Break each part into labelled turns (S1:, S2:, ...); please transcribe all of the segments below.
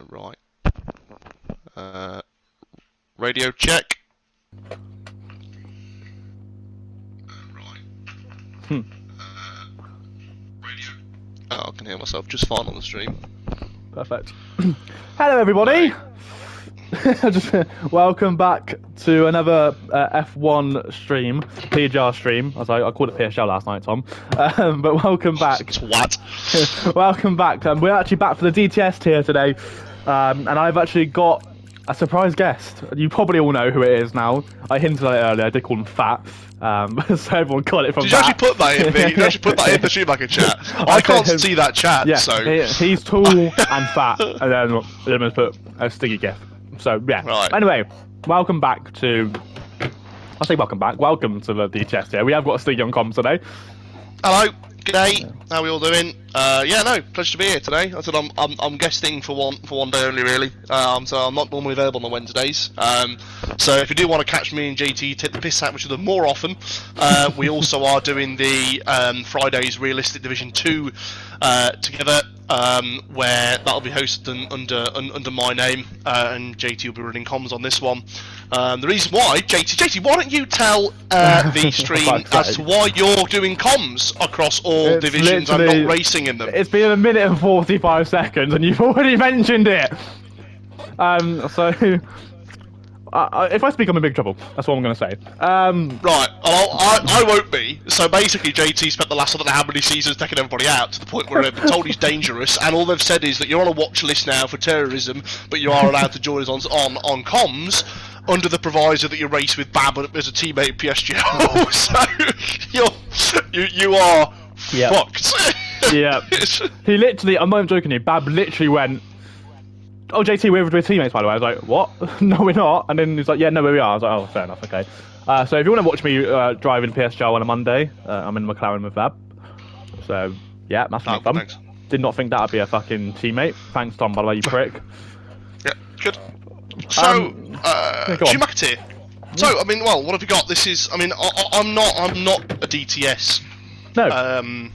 S1: Right. Radio check. Right. Radio. Oh, I can hear myself just fine on the stream.
S2: Perfect. Hello, everybody. Welcome back to another F1 stream, PGR stream. As I called it PSL last night, Tom. But welcome back.
S1: Twat.
S2: Welcome back. We're actually back for the DTS tier today, and I've actually got a surprise guest. You probably all know who it is now. I hinted at it earlier. I did call him Fat. So everyone got it from
S1: Did
S2: that.
S1: you actually put that in the? You actually put that in the Schumacher chat. I can't see that chat.
S2: Yeah,
S1: so
S2: he's tall and fat, and then Limon's put a sticky gif. So yeah.
S1: Right.
S2: Anyway, welcome back to. I say welcome back. Welcome to the DTS here. We have got a sticky on comms today.
S1: Hello, g'day. How are we all doing? Yeah, no, pleasure to be here today. I said I'm guesting for one day only, really. So I'm not normally available on the Wednesdays. So if you do want to catch me and JT take the piss out, which of them more often, we also are doing the Fridays Realistic Division 2 together, where that'll be hosted under my name, and JT will be running comms on this one. The reason why, JT, why don't you tell the stream as to why you're doing comms across all divisions and not racing in them?
S2: It's been 1 minute and 45 seconds, and you've already mentioned it. So if I speak, I'm in big trouble. That's what I'm going to say.
S1: Right, I won't be. So basically, JT spent the last I don't know how many seasons taking everybody out to the point where they've been told he's dangerous, and all they've said is that you're on a watch list now for terrorism, but you are allowed to join us on comms under the proviso that you race with Bab as a teammate at PSGO. So you are fucked.
S2: Yeah. He literally, I'm not even joking you, Bab literally went, "Oh, JT, we're teammates, by the way." I was like, "What? No, we're not." And then he's like, "Yeah, no, we are." I was like, "Oh, fair enough, okay." So if you want to watch me driving PSGR on a Monday, I'm in McLaren with Bab. So, yeah, that's really fun.
S1: Thanks.
S2: Did not think that would be a fucking teammate. Thanks, Tom, by the way, you prick.
S1: Yeah, good. So, Schumacher tier. So, I mean, well, what have you got? This is, I mean, I'm not a DTS.
S2: No.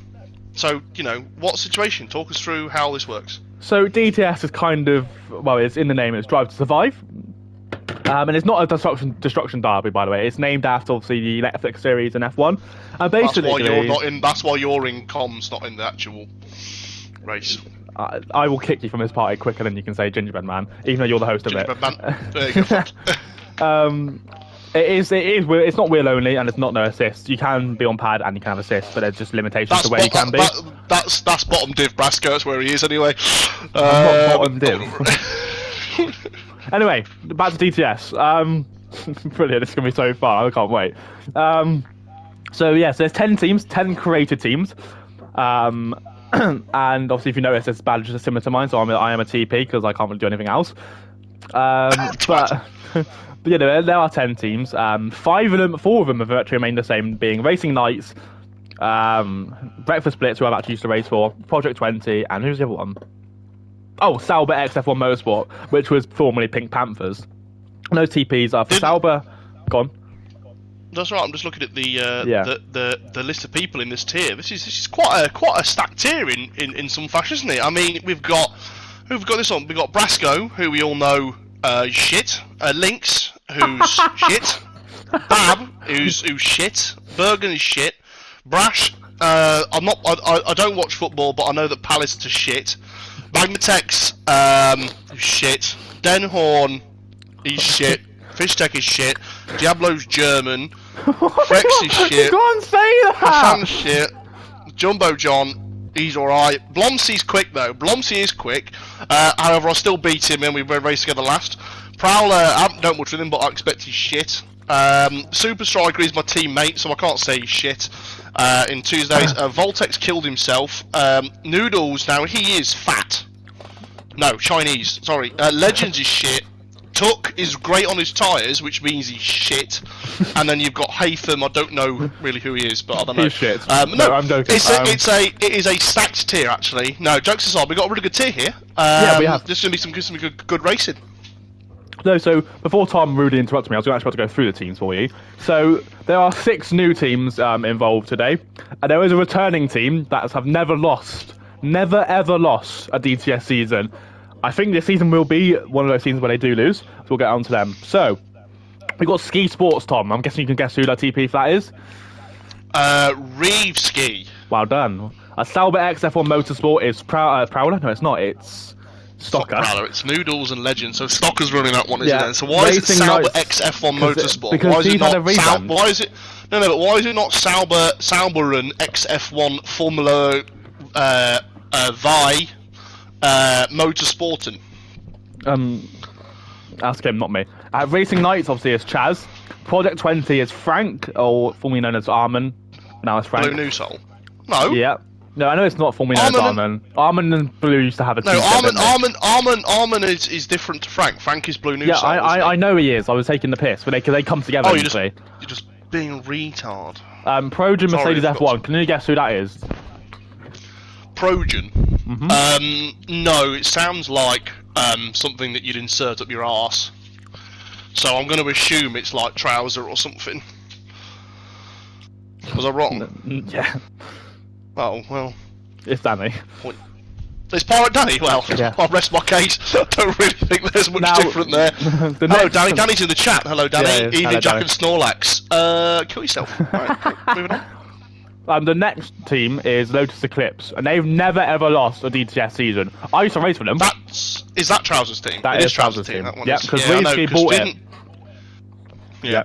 S1: So, you know, what situation? Talk us through how this works.
S2: So DTS is kind of, well, it's in the name, it's Drive to Survive. And it's not a destruction derby, by the way. It's named after, obviously, the Netflix series and F1. And basically,
S1: that's why you're in comms, not in the actual race.
S2: I will kick you from this party quicker than you can say Gingerbread Man, even though you're the host of it.
S1: Gingerbread Man. There you go.
S2: It's not wheel only, and it's not no assist. You can be on pad and you can have assist, but there's just limitations to where you can be.
S1: That's bottom div Brasco, that's where he is anyway.
S2: Not bottom div. Anyway, back to DTS. Brilliant, this is going to be so fun, I can't wait. So there's 10 teams, 10 created teams. And obviously if you notice, this badge is similar to mine, so I am a TP because I can't really do anything else. But you know, there are 10 teams. 4 of them have virtually remained the same, being Racing Knights, Breakfast Splits, who I've actually used to race for, Project 20, and who's the other one? Oh, Sauber X F1 Motorsport, which was formerly Pink Panthers. And those TPs are for Sauber. Gone.
S1: That's right. I'm just looking at the list of people in this tier. This is quite a stacked tier in some fashion, isn't it? I mean, we've got this on. We've got Brasco, who we all know shit. Lynx, who's shit. Bab, who's shit. Bergen is shit. Brash, I don't watch football, but I know that Palace is shit. Magmatex, shit. Den Horn, he's shit. Fishtech is shit. Diablo's German. Frex is shit.
S2: Go on, say that!
S1: Hassan's shit. Jumbo John, he's alright. Blomsey's quick though. Blomsey is quick. However, I still beat him and we raced together last. Prowler, I haven't done much with him, but I expect he's shit. Super Striker is my teammate, so I can't say he's shit. In Tuesdays, Voltex killed himself. Noodles, now he is fat. No, Chinese, sorry. Legends is shit. Tuck is great on his tyres, which means he's shit. And then you've got Haytham, I don't know really who he is, but I don't know.
S2: He's shit.
S1: No,
S2: I'm joking.
S1: It is a stacked tier, actually. No, jokes aside, we've got a really good tier here.
S2: Yeah, we have.
S1: There's going to be some good racing.
S2: No, so before Tom rudely interrupted me, I was actually about to go through the teams for you. So there are 6 new teams involved today, and there is a returning team that have never ever lost a DTS season. I think this season will be one of those seasons where they do lose. So we'll get on to them. So we've got Ski Sports, Tom. I'm guessing you can guess who that TP for that is.
S1: Reeve Ski.
S2: Well done. A Sauber X F1 Motorsport is Prowler. No, it's not. It's Stocker.
S1: It's not Prowler, it's Noodles and Legend. So Stocker's running that one, isn't
S2: Yeah.
S1: it? So why is it
S2: Racing
S1: Sauber
S2: Nights-
S1: X F1 Motorsport?
S2: because
S1: Why is
S2: he's
S1: it not
S2: had a rebrand.
S1: Why is it? No, but why is it not Sauber and X F1 Formula Vi Motorsporten?
S2: Ask him, not me. Racing Nights obviously is Chaz. Project 20 is Frank, or formerly known as Armin. Now it's Frank.
S1: Blue New Soul. No.
S2: Yeah. No, I know it's not formerly known as Armin. Armin and Blue used to have a team.
S1: Armin is different to Frank. Frank is Blue New
S2: Yeah,
S1: Soul.
S2: I know he is. I was taking the piss, but they come together.
S1: Oh,
S2: usually.
S1: you're just being a retard.
S2: Progen
S1: Sorry,
S2: Mercedes
S1: I've got
S2: F1. Can you guess who that is?
S1: Progen. No, it sounds like something that you'd insert up your arse. So I'm going to assume it's like trouser or something. Was I wrong?
S2: Yeah.
S1: Oh well.
S2: It's Danny.
S1: It's Pirate Danny. Well,
S2: Yeah.
S1: I'll rest my case. I don't really think there's much
S2: Now-
S1: different there.
S2: The
S1: Hello,
S2: next-
S1: Danny. Danny's in the chat. Hello, Danny.
S2: Yeah,
S1: Evening,
S2: hello,
S1: Jack
S2: Danny.
S1: and Snorlax. Kill yourself. Right, cool. Moving on.
S2: The next team is Lotus Eclipse, and they've never ever lost a DTS season. I used to race for them.
S1: Is that Trousers team?
S2: That
S1: It
S2: is Trousers team.
S1: That one
S2: Yeah,
S1: is.
S2: because
S1: I know,
S2: Reevesky
S1: 'cause
S2: bought it.
S1: didn't- Yeah.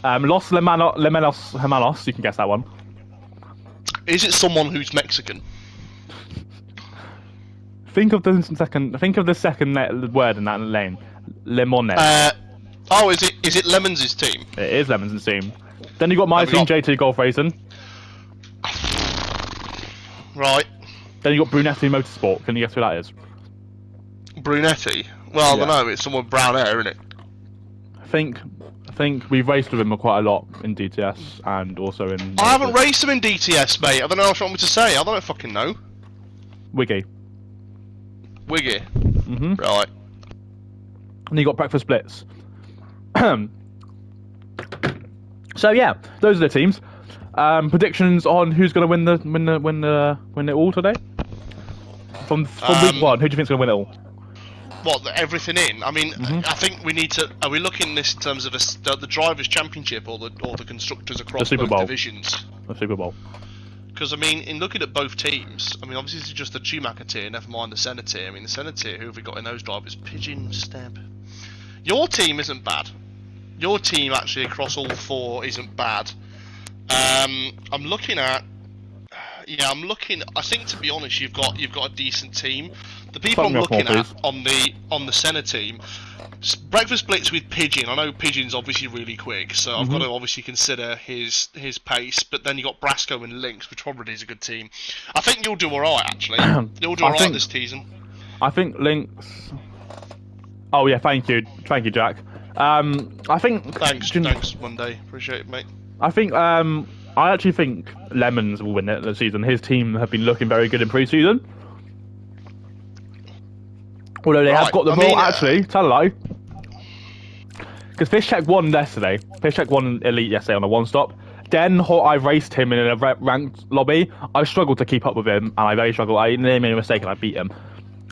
S2: Los Lemenos Hermanos, you can guess that one.
S1: Is it someone who's Mexican?
S2: Think of the second word in that lane. Limone.
S1: Is it Lemons' team?
S2: It is Lemons' team. Then you got my
S1: Have we
S2: team,
S1: got-
S2: JT Golf Racing.
S1: Right.
S2: Then you got Brunetti Motorsport. Can you guess who that is?
S1: Brunetti. Well,
S2: Yeah.
S1: I don't know. It's someone with brown hair, isn't it?
S2: I think we've raced with him quite a lot in DTS and also in.
S1: I haven't raced him in DTS, mate. I don't know what you want me to say. I don't fucking know.
S2: Wiggy.
S1: Wiggy.
S2: Mhm.
S1: Right.
S2: And you got Breakfast Blitz. So yeah, those are the teams. Predictions on who's going to win it all today. From week one, who do you think's going to win it all?
S1: What, everything in? I mean, I think we need to. Are we looking this in terms of the drivers' championship or the constructors across
S2: The Super
S1: both
S2: Bowl.
S1: divisions?
S2: The Super Bowl.
S1: Because I mean, in looking at both teams, I mean, obviously this is just the Schumacher tier. Never mind the Senna tier. I mean, the Senna tier. Who have we got in those drivers? Pigeon, Steb. Your team isn't bad. Your team actually across all four isn't bad. I'm looking at. Yeah, I'm looking. I think to be honest, you've got a decent team. The people
S2: Fuck
S1: I'm
S2: me off more,
S1: looking at
S2: please.
S1: on the Senna team, Breakfast Blitz with Pigeon. I know Pigeon's obviously really quick, so I've got to obviously consider his pace. But then you got Brasco and Lynx, which probably is a good team. I think you'll do alright actually. You'll do alright this season.
S2: I think Lynx. Oh yeah, thank you, Jack. I think.
S1: Thanks, Monday. Appreciate it, mate.
S2: I think. I actually think Lemons will win it this season. His team have been looking very good in pre-season. Although they have
S1: Right,
S2: got the
S1: I
S2: ball,
S1: mean,
S2: actually, tell a lie. Because Fishcheck won yesterday. Fishcheck won Elite yesterday on a one-stop. Then I raced him in a ranked lobby. I struggled to keep up with him, and I very struggled. I made a mistake and I beat him.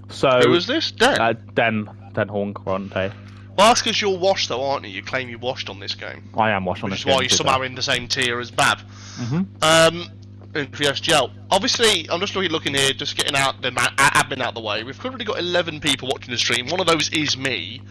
S2: So
S1: Who was this? Den?
S2: Den Hornquante.
S1: Well, that's because you're washed though, aren't you? You claim you washed on this game.
S2: I am watching on
S1: Which
S2: this
S1: is why
S2: game,
S1: you're
S2: to be
S1: somehow
S2: fair.
S1: in the same tier as Bab.
S2: Mhm.
S1: In PSGL. Obviously, I'm just looking here, just getting out the admin out the way. We've currently got 11 people watching the stream. One of those is me.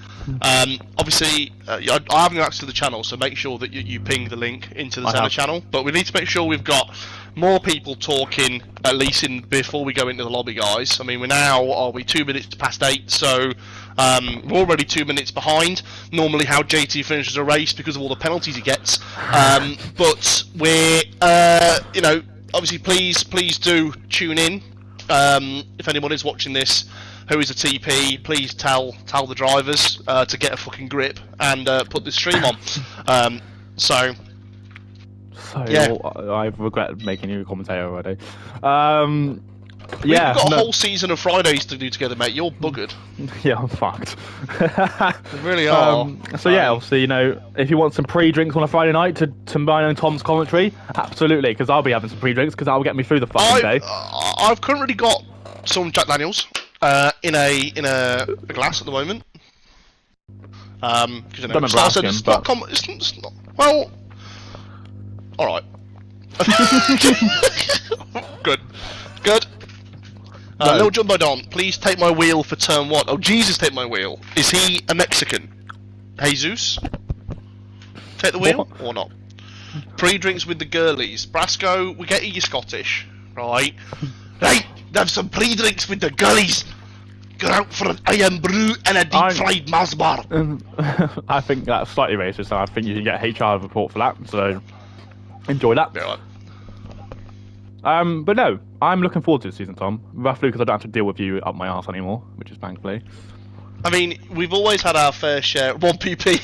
S1: Obviously, I haven't access to the channel, so make sure that you ping the link into the Senna channel. But we need to make sure we've got more people talking, at least before we go into the lobby, guys. I mean, are we 2 minutes past 8, so we're already 2 minutes behind. Normally, how JT finishes a race because of all the penalties he gets. But we're, obviously, please do tune in. If anyone is watching this, who is a TP, please tell the drivers to get a fucking grip and put this stream on. So yeah.
S2: I regret making you a commentator already.
S1: We've
S2: Yeah,
S1: got a whole season of Fridays to do together, mate. You're buggered.
S2: yeah, I'm fucked.
S1: You really are.
S2: So yeah, obviously, if you want some pre-drinks on a Friday night to combine on Tom's commentary, absolutely, because I'll be having some pre-drinks because that'll get me through the fucking day.
S1: I've currently got some Jack Daniels. in a glass at the moment. Because you know,
S2: Don't remember asking,
S1: it's
S2: but...
S1: it's not. Well, all right. Good.
S2: No.
S1: Little Jumbo Don, please take my wheel for turn 1. Oh, Jesus, take my wheel. Is he a Mexican? Jesus? Take the wheel or not? Pre-drinks with the girlies. Brasco, we get you Scottish, right? Right, have some pre-drinks with the girlies. Go out for an iron brew and a deep-fried Mars bar.
S2: I think that's slightly racist, and I think you can get HR report for that, so enjoy that.
S1: Yeah,
S2: but no, I'm looking forward to this season, Tom. Roughly because I don't have to deal with you up my arse anymore, which is thankfully.
S1: I mean, we've always had our fair share. 1PP.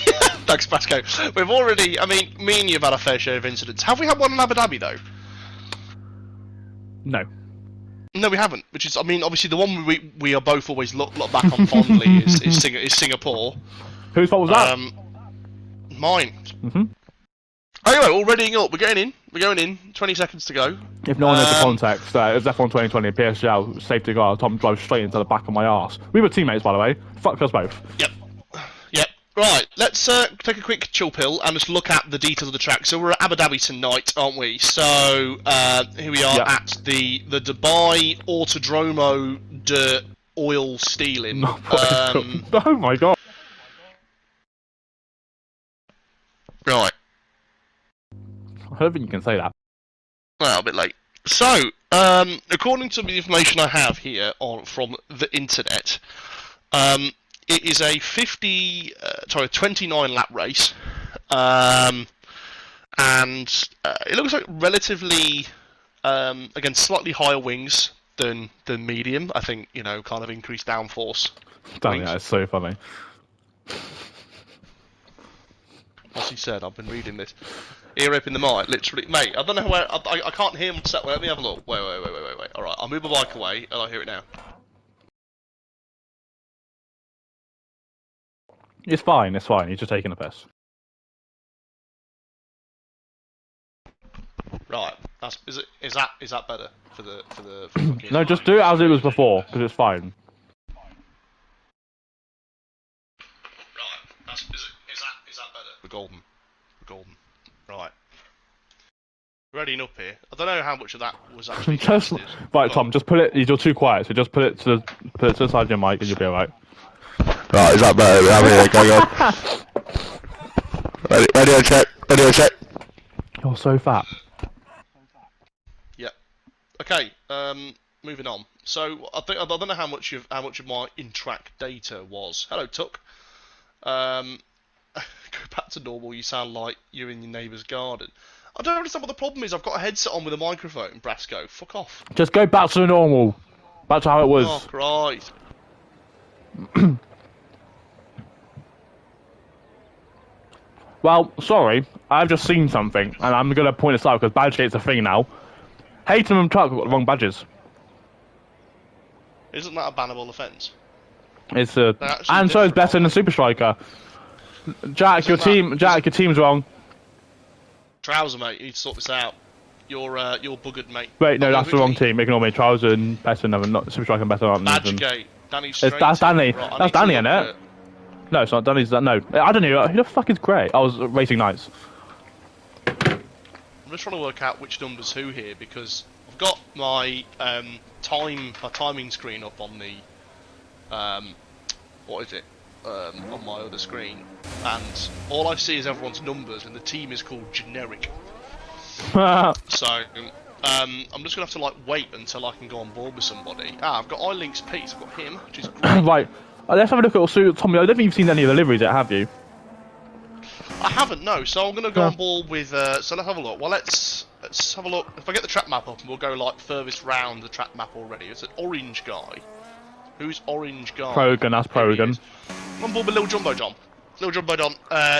S1: Thanks, Brasco. We've already. I mean, me and you have had our fair share of incidents. Have we had one in Abu Dhabi though?
S2: No.
S1: No, we haven't. Which is, I mean, obviously the one we are both always look back on fondly is Singapore.
S2: Whose fault was that?
S1: Mine.
S2: Mm-hmm.
S1: Anyway, all readying up. We're going in. 20 seconds to go.
S2: If no one knows the context, it was F1 2020 PSGL safety car. Tom drove straight into the back of my arse. We were teammates, by the way. Fuck us both.
S1: Yep. Right, let's take a quick chill pill and just look at the details of the track. So we're at Abu Dhabi tonight, aren't we? So here we are at the Dubai Autodromo de Oil Stealing.
S2: Oh my god.
S1: Right.
S2: I don't think you can say that.
S1: Well, a bit late. So, according to the information I have here from the internet, it is a 29 lap race, and it looks like relatively, again, slightly higher wings than medium. I think, you know, kind of increased downforce.
S2: Damn, yeah, it's so funny.
S1: As he said, I've been reading this. Ear up in the mic, literally. Mate, I don't know where. I can't hear him. Let me have a look. Wait. Alright, I'll move my bike away and I'll hear it now.
S2: It's fine. He's just taking a piss.
S1: Right. Is that better for the
S2: No, just do it as it was before, because it's fine.
S1: Right. Is that better? We're golden. Right. Readying up here. I don't know how much of that was actually
S2: Right, Tom, just put it. You're too quiet, so just put it to the side of your mic and you'll be alright.
S3: Right, is that better? Radio check.
S2: You're so fat.
S1: Yep. Okay. Moving on. So I don't know how much of my in-track data was. Hello, Tuck. Go back to normal. You sound like you're in your neighbour's garden. I don't understand what the problem is. I've got a headset on with a microphone. Brasco, fuck off.
S2: Just go back to the normal. Back to how it was.
S1: Oh, Christ.
S2: Well, sorry, I've just seen something, and I'm going to point this out because Badgegate's a thing now. Hayton and Tuck got the wrong badges.
S1: Isn't that a bannable offence?
S2: It's and so is better than the Super Striker. Jack, your team's wrong.
S1: Trouser, mate, you need to sort this out. You're buggered, mate.
S2: Wait, no, that's the wrong team. Ignore me. Trouser and Better not Super Striker and Better aren't.
S1: Badgegate. Danny's
S2: that's Danny.
S1: Right,
S2: that's Danny, isn't it? No, it's not Danny's. No, I don't know. Who the fuck is Grey? I was Racing Knights.
S1: I'm just trying to work out which number's who here because I've got my timing screen up on the what is it? On my other screen, and all I see is everyone's numbers, and the team is called generic. So I'm just gonna have to like wait until I can go on board with somebody. I've got iLinks Pete. I've got him, which is great.
S2: Right, let's have a look at Tommy. I don't think you've seen any of the liveries yet, have you?
S1: I haven't, no. So I'm gonna go on board with. So let's have a look. Well, let's have a look. If I get the track map up, and we'll go like furthest round the track map already. It's an orange guy. Who's orange guy?
S2: Progan, that's Progan.
S1: I'm on board with Little Jumbo John. Little Jumbo John.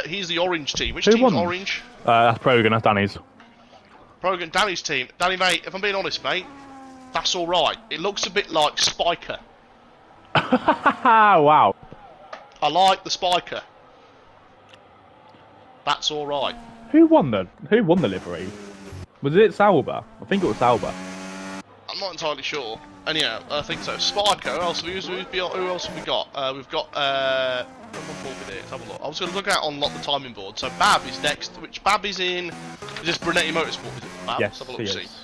S1: He's the orange team. Which
S2: Who
S1: team's
S2: won?
S1: orange?
S2: That's Progan, that's Danny's.
S1: Progan, Danny's team. Danny, mate, if I'm being honest, mate, that's alright. It looks a bit like Spiker.
S2: Wow.
S1: I like the Spiker. That's alright.
S2: Who won the livery? Was it Sauber? I think it was Sauber.
S1: not entirely sure. And yeah, I think so. Spiker. Who else have we got? We've got. Let's have a look. I was going to look at unlock the timing board. So Bab is next. Which Bab is in? Is this Brunetti Motorsport? Is it Bab?
S2: Yes,
S1: Let's have a look.
S2: he
S1: See.
S2: is.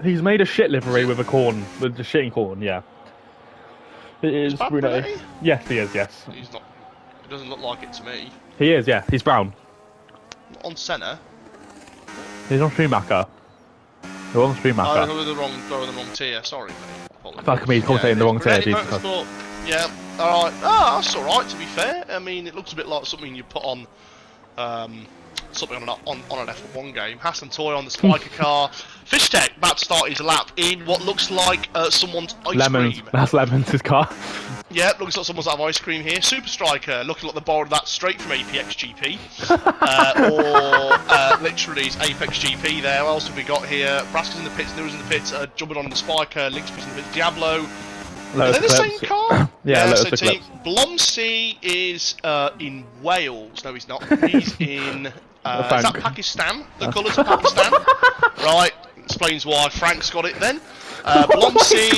S2: He's made a shit livery with a corn, with the shitting corn. Yeah. It is
S1: Bab
S2: Brunetti.
S1: Brunetti?
S2: Yes, he is. Yes.
S1: He's not. It doesn't look like it to me.
S2: He is. Yeah. He's brown.
S1: On Senna.
S2: He's on Schumacher. He's on Schumacher.
S1: Oh, the wrong tier. Sorry, mate. Apologies.
S2: Fuck me, he's commentating the wrong tier.
S1: Brunetti
S2: Jesus Christ.
S1: Motorsport. Yeah. All right. Ah, that's all right. To be fair, I mean, it looks a bit like something you put on. Something on an F1 game. Hassan Toy on the Spiker car. Fishtech about to start his lap in what looks like someone's ice cream.
S2: That's Lemons' car.
S1: Yeah, looks like someone's out of ice cream here. Super Striker looking like they borrowed that straight from Apex GP. or literally it's Apex GP there. What else have we got here? Braska's in the pits, Nero's in the pits, jumping on the Spiker, Linkspy's in the pits, Diablo. Are they the same car?
S2: Yeah,
S1: so team Blomsey is in Wales. No, he's not. He's in. Is that Pakistan? The colours of Pakistan? Right, explains why Frank's got it then. Blomsey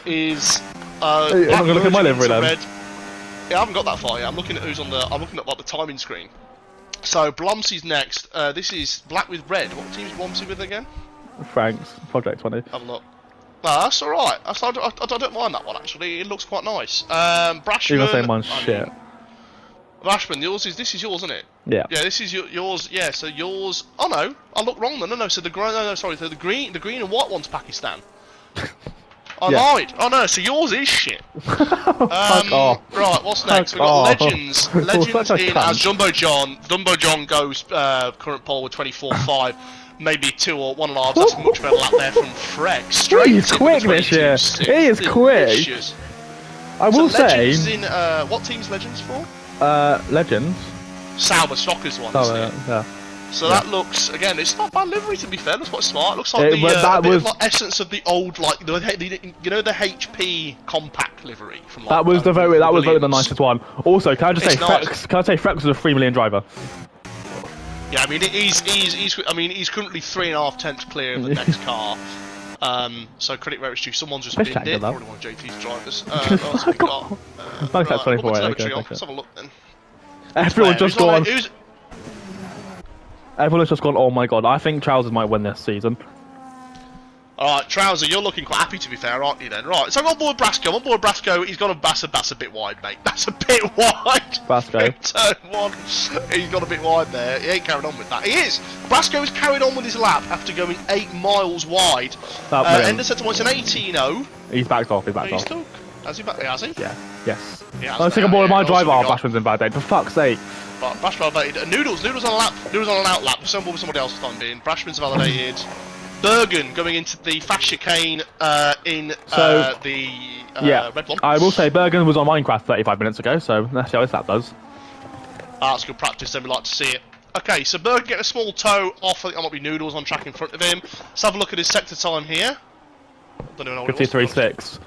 S1: is.
S2: I'm gonna look at my livery then.
S1: Red. Yeah, I haven't got that far yet. I'm looking at who's on the. I'm looking at like the timing screen. So Blomsey's next. This is black with red. What team's Blomsey with again?
S2: Frank's Project 20.
S1: Have a look. No, that's all right. I don't mind that one actually. It looks quite nice. Brashman.
S2: You're gonna say mine's shit.
S1: Brashman, this is yours, isn't it?
S2: Yeah.
S1: Yeah, this is yours. Yeah, so yours. Oh no, I looked wrong then. No. So sorry. So the green and white one's Pakistan. I lied. Oh no, so yours is shit. Right, what's next? We've got Legends. Legends in as Jumbo John. Jumbo John goes current pole with 24.5. Maybe 2 or 1.5. That's a much better lap there from Freck. Straight
S2: He's quick this year. He is quick. I will say.
S1: Legends in what team's Legends for?
S2: Legends.
S1: Sauber Stockers one.
S2: Yeah.
S1: So that looks, again, it's not bad livery to be fair, that's quite smart. It looks like the essence of the old, like, you know the HP compact livery from like,
S2: that was voted the nicest one. Also, can I just say, Frex was a 3 million driver.
S1: Yeah, I mean, he's currently 3.5 tenths clear of the next car. So credit where it's due. Someone's just binned it. Probably one of JT's drivers. Let's have a look then.
S2: Everyone's just gone. Everyone's just gone, oh my god, I think Trousers might win this season.
S1: Alright, Trouser, you're looking quite happy to be fair, aren't you then? Right, so I'm on board Brasco. He's got that's a bit wide, mate. That's a bit wide.
S2: Brasco.
S1: Turn 1. He's got a bit wide there. He ain't carried on with that. He is. Brasco has carried on with his lap after going 8 miles wide. Ender said to me it's an 18-0.
S2: He's backed off,
S1: Stuck. Has he back? Has he?
S2: Yeah. Yes.
S1: Let's take
S2: a ball of my driver. Bashman's invalidated. For fuck's sake.
S1: Right, Brashman validated. Noodles on a lap. Noodles on an out lap. Some with somebody else for the time being. Brashman's validated. Bergen going into the fast chicane in the red one.
S2: I will say Bergen was on Minecraft 35 minutes ago, so let's see how this lap does.
S1: That's good practice, then we like to see it. Okay, so Bergen getting a small toe off. I think that might be Noodles on track in front of him. Let's have a look at his sector time here. Don't even know what
S2: 53.6.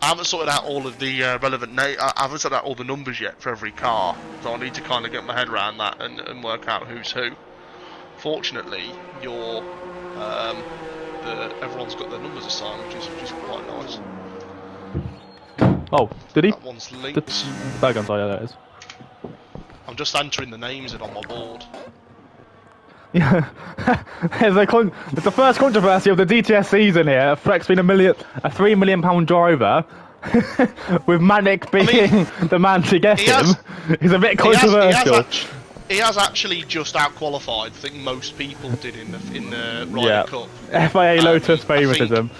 S1: I haven't sorted out all of the relevant I haven't sorted out all the numbers yet for every car, so I need to kind of get my head around that and work out who's who. Fortunately, everyone's got their numbers assigned, which is quite nice.
S2: Oh, did he?
S1: That one's linked.
S2: Bergen's, yeah, that is.
S1: I'm just entering the names in on my board.
S2: Yeah, there's the first controversy of the DTS season here. Flex being a £3 million driver, with Manic being the man to get him. He's a bit controversial.
S1: He has actually just out-qualified. I think most people did in the Ryder Cup.
S2: FIA Lotus favouritism.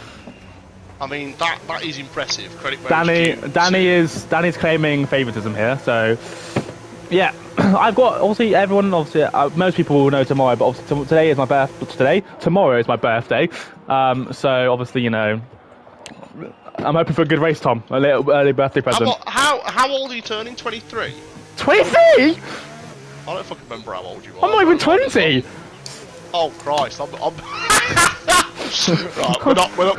S1: I mean that is impressive. Credit where
S2: Danny's claiming favouritism here. So yeah. I've got most people will know tomorrow, but obviously today is my birthday. Tomorrow is my birthday, so obviously I'm hoping for a good race, Tom. A little early birthday present.
S1: How old are you turning? 23.
S2: 23?
S1: I don't fucking remember how old you are.
S2: I'm not even 20.
S1: Oh Christ! I'm right,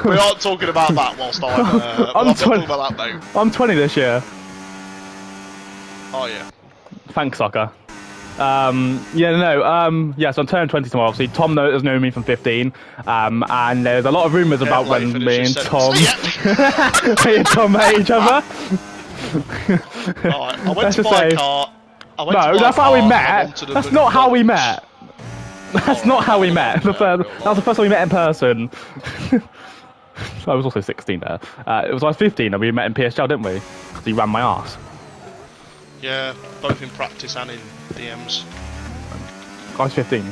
S1: we're not talking about that whilst I'm
S2: 20.
S1: About that, mate.
S2: I'm 20 this year.
S1: Oh yeah.
S2: Thanks, soccer. Yeah, so I'm turning 20 tomorrow. Obviously, Tom has known me from 15, and there's a lot of rumours about when me and Tom, me and Tom met each other.
S1: Right, I went to buy a car.
S2: No, that's how we met. That's not how we met. That's not how we met. That was the first time we met in person. I was also 16 there. It was I was 15 and we met in PSL, didn't we? Because he ran my arse.
S1: Yeah, both in practice and in DMs.
S2: I was 15.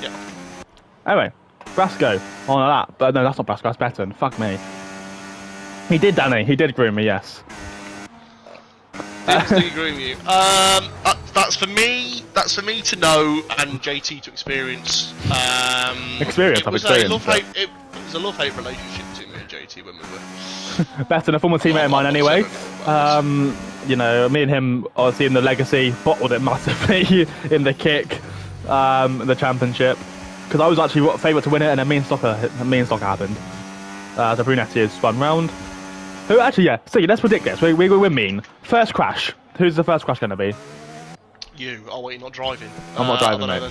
S1: Yeah.
S2: Anyway, Brasco on that. But no, that's not Brasco, that's Betten. Fuck me. He did, Danny. He did groom me, yes.
S1: Did he groom you? That's for me. That's for me to know and JT to experience.
S2: Experience.
S1: It was a love-hate relationship between me and JT when we were.
S2: Betten, a former teammate of mine, anyway. You know, me and him, obviously in the legacy, bottled it massively in the kick, the championship, because I was actually favourite to win it, and then me and Stocker happened. So Brunetti is spun round. Who actually? Yeah. So let's predict this. We're mean. First crash. Who's the first crash going to be?
S1: You. Oh wait, you're not driving.
S2: I'm not driving, mate.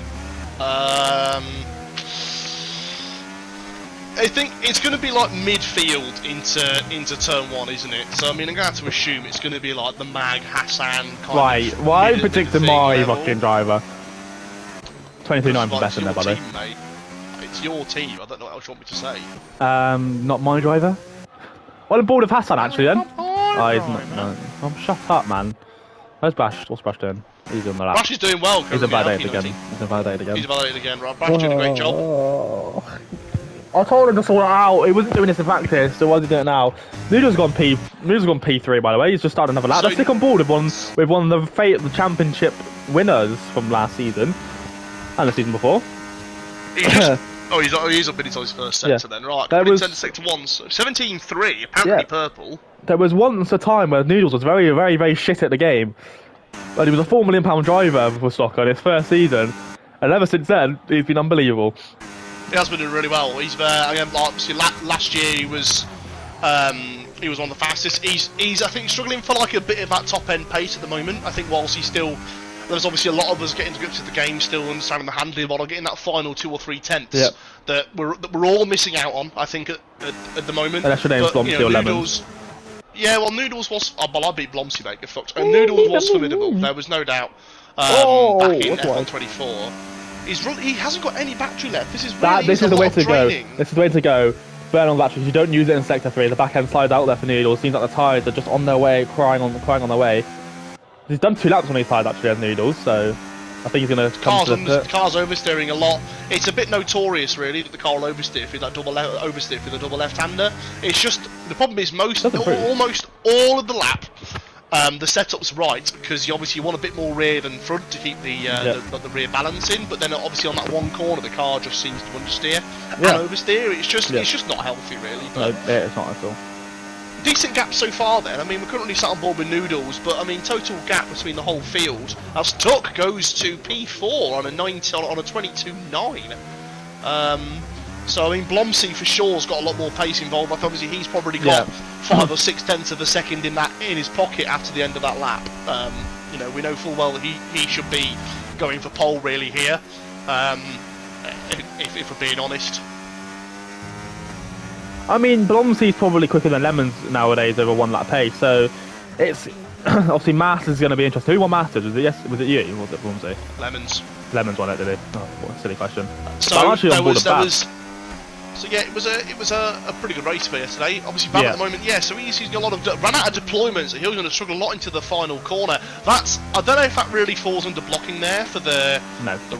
S1: I think it's going to be like midfield into turn one, isn't it? So I mean, I'm going to have to assume it's going to be like the Mag Hassan kind
S2: right.
S1: of.
S2: Why are you predicting my fucking driver? 23.9 for better than there, buddy.
S1: Team, mate. It's your team. I don't know what else you want me to say.
S2: Not my driver. Well, I'm bored of Hassan actually then. Oh, he's not. No. Oh, shut up, man. Where's Bash? What's Bash doing? He's on the lap.
S1: Bash is doing well.
S2: He's invalidated again. He's invalidated
S1: again. Right, Bash doing a great job.
S2: I told him to sort it out. He wasn't doing this in practice, so why is he doing it now? Noodle's gone P3 by the way. He's just started another lap. Let's stick on board with one of the championship winners from last season and the season before.
S1: He's up in his first sector then, right. Coming into sector 1, so 17-3, apparently purple.
S2: There was once a time where Noodles was very, very, very shit at the game. But he was a £4 million driver for Stocker in his first season. And ever since then, he's been unbelievable.
S1: He has been doing really well. He's again, obviously last year he was one of the fastest. He's I think struggling for like a bit of that top end pace at the moment. I think whilst he's still, there's obviously a lot of us getting to grips with the game, still understanding the handling model, getting that final 2 or 3 tenths that we're all missing out on. I think at the moment.
S2: And that's your name's Blomsey or Lemons.
S1: Yeah, well, Noodles was. Well, I beat Blomsey, mate. Get fucked. And Noodles was formidable. There was no doubt. Back in F124. He hasn't got any battery left. This is the way to go.
S2: This is the way to go. Burn on batteries. You don't use it in sector 3. The back end slides out there for Noodles. Seems like the tyres are just on their way, crying on their way. He's done 2 laps on these tyres actually as Noodles, so I think he's going to come to the
S1: car's oversteering a lot. It's a bit notorious, really, that the car will oversteer with that oversteer with a double left-hander. It's just the problem is almost all of the lap. The setup's right because you obviously want a bit more rear than front to keep the rear balance in, but then obviously on that one corner the car just seems to understeer and oversteer. It's just not healthy, really. But
S2: no, it's not at all.
S1: Decent gap so far then. I mean, we're currently sat on board with Noodles, but I mean, total gap between the whole field. Our Tuck goes to P4 on a 22.9. So I mean, Blomsey for sure has got a lot more pace involved. But obviously, he's probably got 5 or 6 tenths of a second in his pocket after the end of that lap. You know, we know full well that he should be going for pole really here. If we're being honest.
S2: I mean, Blomsey's probably quicker than Lemons nowadays over 1 lap pace, so it's obviously Masters is going to be interesting. Who won Masters? Was it you? Or was it Blomsey? Lemons won it, did he? Oh, what a silly question.
S1: So it was a pretty good race for yesterday. Obviously, Van at the moment, so he's using a lot of ran out of deployments. So he's going to struggle a lot into the final corner. I don't know if that really falls under blocking there for the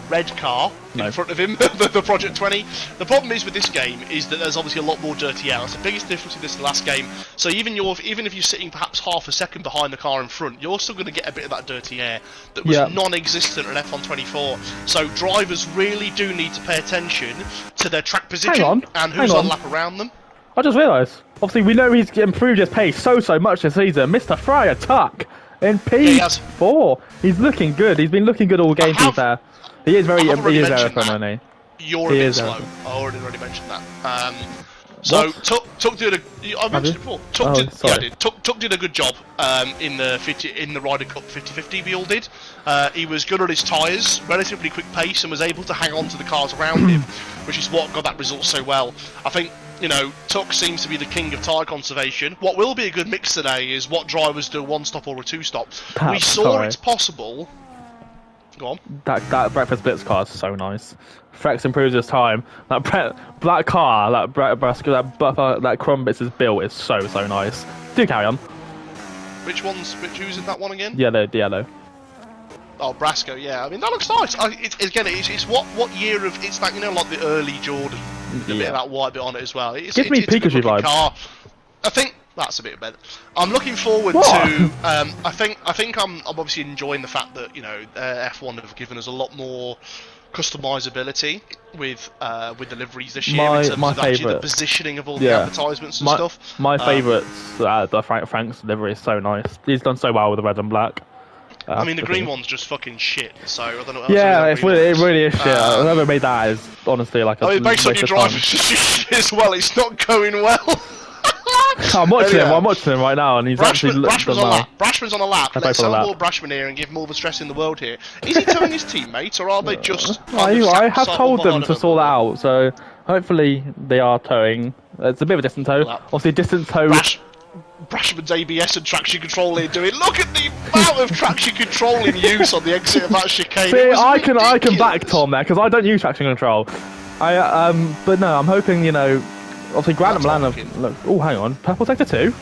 S1: red car in front of him, the Project 20. The problem is with this game is that there's obviously a lot more dirty air. That's the biggest difference in this and the last game. So even if you're sitting perhaps half a second behind the car in front, you're still going to get a bit of that dirty air that was non-existent on F1 24. So drivers really do need to pay attention to their track position and who's on lap around them.
S2: I just realised. Obviously, we know he's improved his pace so much this season. Mr. Fryer Tuck in P4. He's looking good. He's been looking good all game, to be fair. He is very friendly.
S1: You're a bit slow. I already mentioned that. So
S2: What?
S1: Tuck did I mentioned it before. Tuck did,
S2: sorry.
S1: yeah, Tuck did a good job in the Ryder Cup 50-50. We all did. He was good on his tyres, relatively quick pace, and was able to hang on to the cars around him, which is what got that result so well. I think Tuck seems to be the king of tyre conservation. What will be a good mix today is what drivers do a one-stop or a two-stop. We saw it's possible. Go on.
S2: That breakfast blitz car is so nice. Frex improves his time. That black car, that Crumbits is built is so nice. Do carry on.
S1: Who's in that one again?
S2: Yellow, the yellow.
S1: Oh, Brasco, yeah. I mean, that looks nice. It's what year of... It's like, like the early Jordan. A bit of that white bit on it as well.
S2: Gives me Pikachu vibes.
S1: Car. I think that's a bit better. I'm looking forward to... I think I'm obviously enjoying the fact that, F1 have given us a lot more customizability with deliveries this year in terms of actually the positioning of all the advertisements and stuff.
S2: My favourites, the Frank's delivery is so nice. He's done so well with the red and black.
S1: I mean, the green one's just fucking shit, so I don't know what else.
S2: Yeah, it really is shit. Whoever made that is honestly like a
S1: based on your drivers as well, it's not going well.
S2: I'm watching him right now, and he's
S1: Brashman's on a lap. Let's sell more Brashman here and give him all the stress in the world here. Is he telling his teammates, or are they just...
S2: I have told them to sort that out, so hopefully they are towing. It's a bit of a distant tow. Obviously, distant tow...
S1: Brashman's ABS and traction control here doing. Look at the amount of traction control in use on the exit of that chicane.
S2: See, I can back Tom there because I don't use traction control. But no, I'm hoping obviously Grant and Milan look. Oh, hang on, purple sector 2.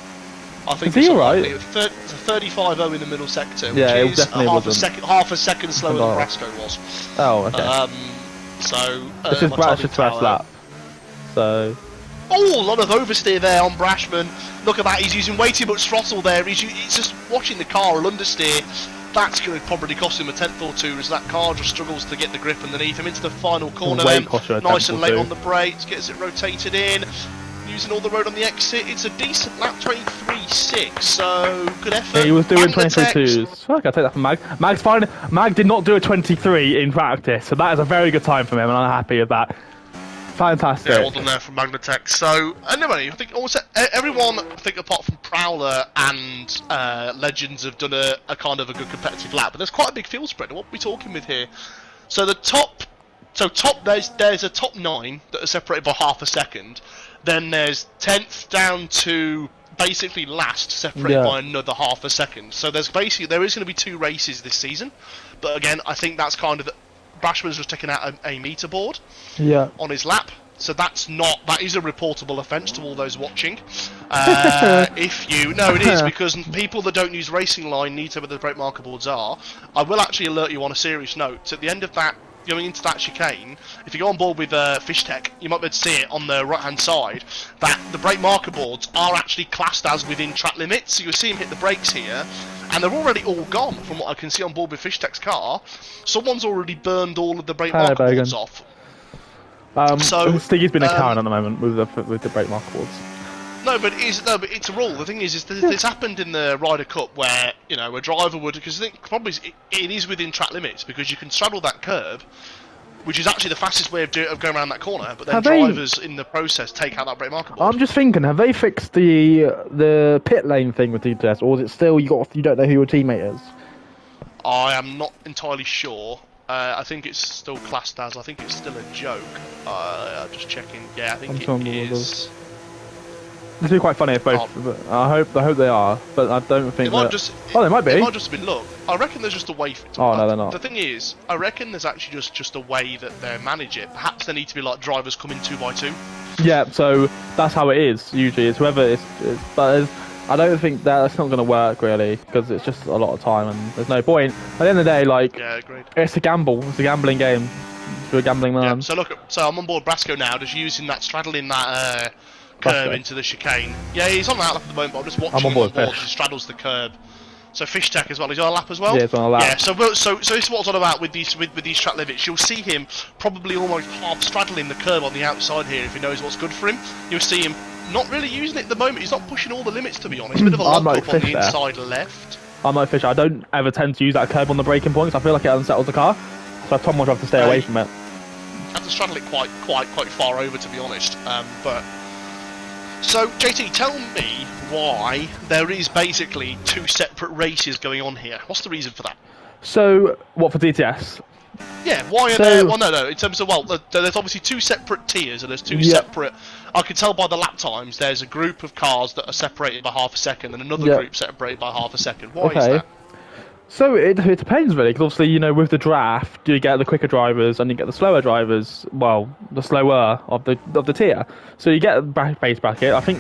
S1: I think
S2: is he alright?
S1: It's a 35-0 in the middle sector, which
S2: yeah,
S1: is half a second slower than
S2: Oh.
S1: Brasco was.
S2: Oh, okay. This is Brash's first lap. So.
S1: Oh, a lot of oversteer there on Brashman. Look at that, he's using way too much throttle there. He's just watching the car will understeer. That's going to probably cost him a tenth or two as that car just struggles to get the grip underneath him into the final corner. Nice and late on the brakes, gets it rotated in. Using all the road on the exit. It's a decent lap, 23.6, so good effort.
S2: Yeah, he was doing 23.2s. Fuck, I'll take that from Mag. Mag's fine. Mag did not do a 23 in practice, so that is a very good time for him, and I'm happy with that. Fantastic.
S1: Yeah, well done there from Magnatech. So, anyway, I think also everyone, I think apart from Prowler and Legends, have done a kind of a good competitive lap. But there's quite a big field spread. What are we talking with here? So there's a top 9 that are separated by half a second. Then there's 10th down to basically last, separated by another half a second. So there is going to be 2 races this season. But again, I think that's kind of Brashman's just taken out a meter board on his lap, so that is a reportable offence to all those watching. It is, because people that don't use Racing Line need to know where the brake marker boards are. I will actually alert you on a serious note. At the end of that, going into that chicane, if you go on board with Fishtech, you might be able to see it on the right hand side, that the brake marker boards are actually classed as within track limits, so you'll see him hit the brakes here, and they're already all gone from what I can see on board with Fishtech's car. Someone's already burned all of the brake marker boards off.
S2: Stiggy's been a Karen at the moment with the brake marker boards.
S1: No, but it's a rule. The thing is this happened in the Ryder Cup where a driver would, because I think probably it is within track limits because you can straddle that curb, which is actually the fastest way of going around that corner. But then drivers in the process take out that brake marker board.
S2: I'm just thinking, have they fixed the pit lane thing with DTS, or is it still you don't know who your teammate is?
S1: I am not entirely sure. I think it's still classed as. I think it's still a joke. I'm just checking. Yeah, I think it is.
S2: This would be quite funny if both. I hope they are, but I don't think. They might be.
S1: It might just be. Look, I reckon there's just a way for it.
S2: No, they're not.
S1: The thing is, I reckon there's actually just a way that they manage it. Perhaps there need to be like drivers coming 2x2.
S2: Yeah, so that's how it is usually. It's whoever but I don't think that's not going to work really because it's just a lot of time and there's no point. At the end of the day,
S1: agreed.
S2: It's a gamble. It's a gambling game. If you're a gambling man.
S1: Yeah, so I'm on board Brasco now, just using that straddling that. Curb into the chicane. Yeah, he's on that lap at the moment, but I'm just watching him on board. He straddles the curb. So Fishtech as well. He's on a lap as well.
S2: Yeah, he's on a lap.
S1: Yeah. So this is what I was on about with these track limits. You'll see him probably almost half straddling the curb on the outside here if he knows what's good for him. You'll see him not really using it at the moment. He's not pushing all the limits, to be honest. A bit of a lock up on the inside left. I'm
S2: like Fisher. I don't ever tend to use that curb on the braking points. I feel like it unsettles the car. So Tom would have to stay away from it.
S1: I have to straddle it quite far over, to be honest. But So, JT, tell me why there is basically 2 separate races going on here. What's the reason for that?
S2: So, what for DTS?
S1: Yeah, why are there... Well, no, in terms of, well, there's obviously 2 separate tiers, and there's 2 separate... I can tell by the lap times, there's a group of cars that are separated by half a second, and another group separated by half a second. Why is that?
S2: So it depends really, because obviously, you know, with the draft, you get the quicker drivers and you get the slower drivers. Well, the slower of the tier. So you get a base bracket. I think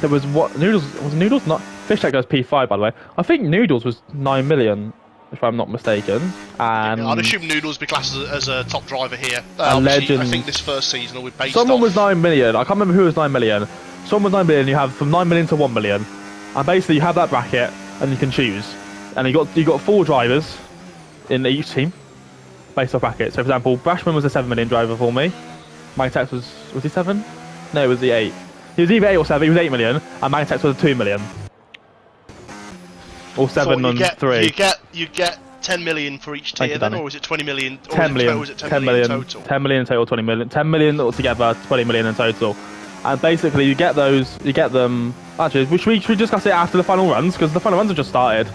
S2: there was Noodles not Fish Tech goes P5 by the way. I think Noodles was 9 million, if I'm not mistaken. And
S1: I'd assume Noodles be classed as a top driver here.
S2: Legend.
S1: I think this first season will be based.
S2: Someone was 9 million. I can't remember who was 9 million. Someone was 9 million. You have from 9 million to 1 million, and basically you have that bracket and you can choose. And you got 4 drivers in each team based off bracket. So for example, Brashman was a 7 million driver for me. Magtex was he 7? No, it was the 8. He was either 8 or 7. He was 8 million, and Magtex was 2 million. Or 7 and 3.
S1: You get 10 million for each tier then, or is it 20 million?
S2: 10 million.
S1: Or is it 10 million total?
S2: 10 million in total, 20 million. 10 million altogether, 20 million in total. And basically, you get them. Actually, should we discuss it after the final runs? Because the final runs have just started.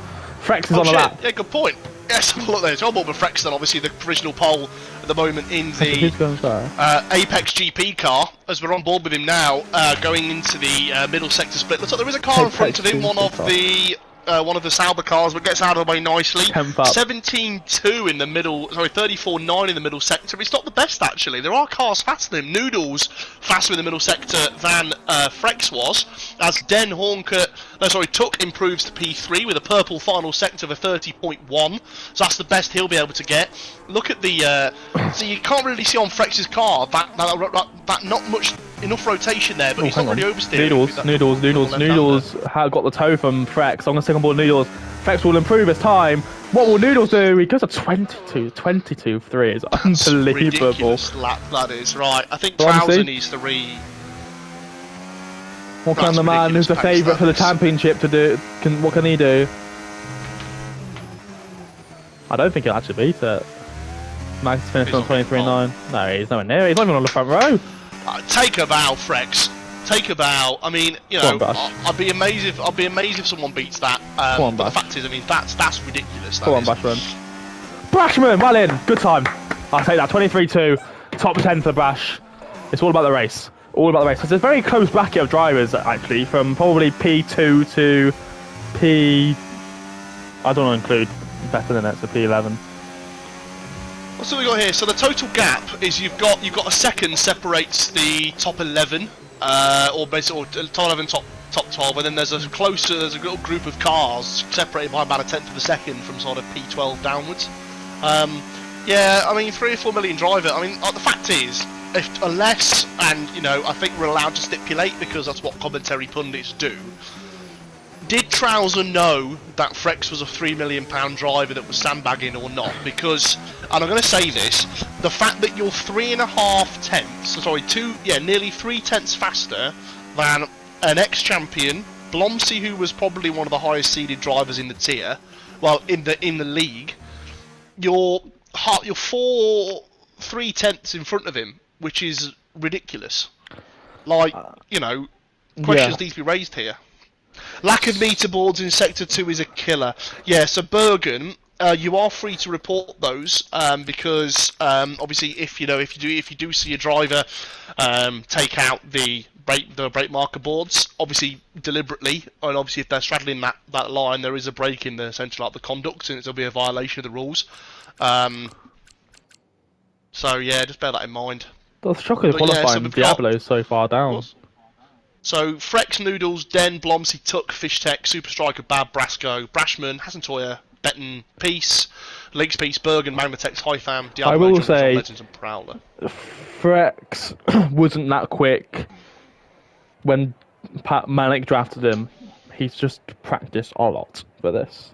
S2: Frex is on the lap.
S1: Yeah, good point. Yes, look, there's John Bob Frex then, obviously the provisional pole at the moment in the Apex GP car. As we're on board with him now, going into the middle sector split. Looks like there is a car in front of him, one of the Sauber cars, but gets out of the way nicely. 17.2 in the middle, sorry, 34.9 in the middle sector. It's not the best actually. There are cars faster than him. Noodles faster in the middle sector than Frex was, as Tuck improves to P3 with a purple final sector of a 30.1. So that's the best he'll be able to get. Look at the, so you can't really see on Frex's car that not much enough rotation there, but he's not really oversteering.
S2: Noodles have got the toe from Frex. I'm going to stick on board Noodles. Frex will improve his time. What will Noodles do? He goes to 22.3. It's unbelievable.
S1: Ridiculous lap, that is. Right, I think Trouser needs to
S2: What can the man who's the favourite for the championship to do? What can he do? I don't think he'll actually beat it. Max finished on 23.9. No, he's nowhere near. He's not even on the front row.
S1: Take a bow, Frex. Take a bow. I mean, you know, I'd be amazed if someone beats that. But the fact is, I mean, that's ridiculous.
S2: Come on, Brashman. Brashman, well in. Good time. I'll take that. 23.2. Top 10 for Brash. It's all about the race. All about the race. It's a very close bracket of drivers, actually, from probably P2 to P... I don't want to include better than that, so P11.
S1: What's we got here? So the total gap is you've got a second separates the top 11, or basically top 11, top 12, and then there's a little group of cars separated by about a tenth of a second from sort of P12 downwards. Yeah, I mean 3 or 4 million driver. I mean the fact is, unless you know, I think we're allowed to stipulate because that's what commentary pundits do. Did Trouser know that Frex was a £3 million driver that was sandbagging or not? Because, and I'm going to say this, the fact that you're 3.5 tenths, nearly 3 tenths faster than an ex-champion, Blomsey, who was probably one of the highest seeded drivers in the tier, well, in the league, you're 3 tenths in front of him, which is ridiculous. Like, you know, questions need to be raised here. Lack of meter boards in Sector 2 is a killer. Yeah, so Bergen, you are free to report those because obviously if you do see a driver take out the brake marker boards, obviously deliberately, and obviously if they're straddling that line, there is a break in the essentially like the conduct, and it'll be a violation of the rules. So yeah, just bear that in mind.
S2: That's shocking qualifying Diablo so far down.
S1: So, Frex, Noodles, Den, Blomsey, Tuck, Fish Tech, Super Striker, Bab, Brasco, Brashman, Hasentoya, Betten, Peace, Links Peace, Bergen, Magnatex, Highfam, Diablo,
S2: I will say,
S1: Legends and Prowler.
S2: Frex wasn't that quick when Pat Malik drafted him. He's just practiced a lot for this.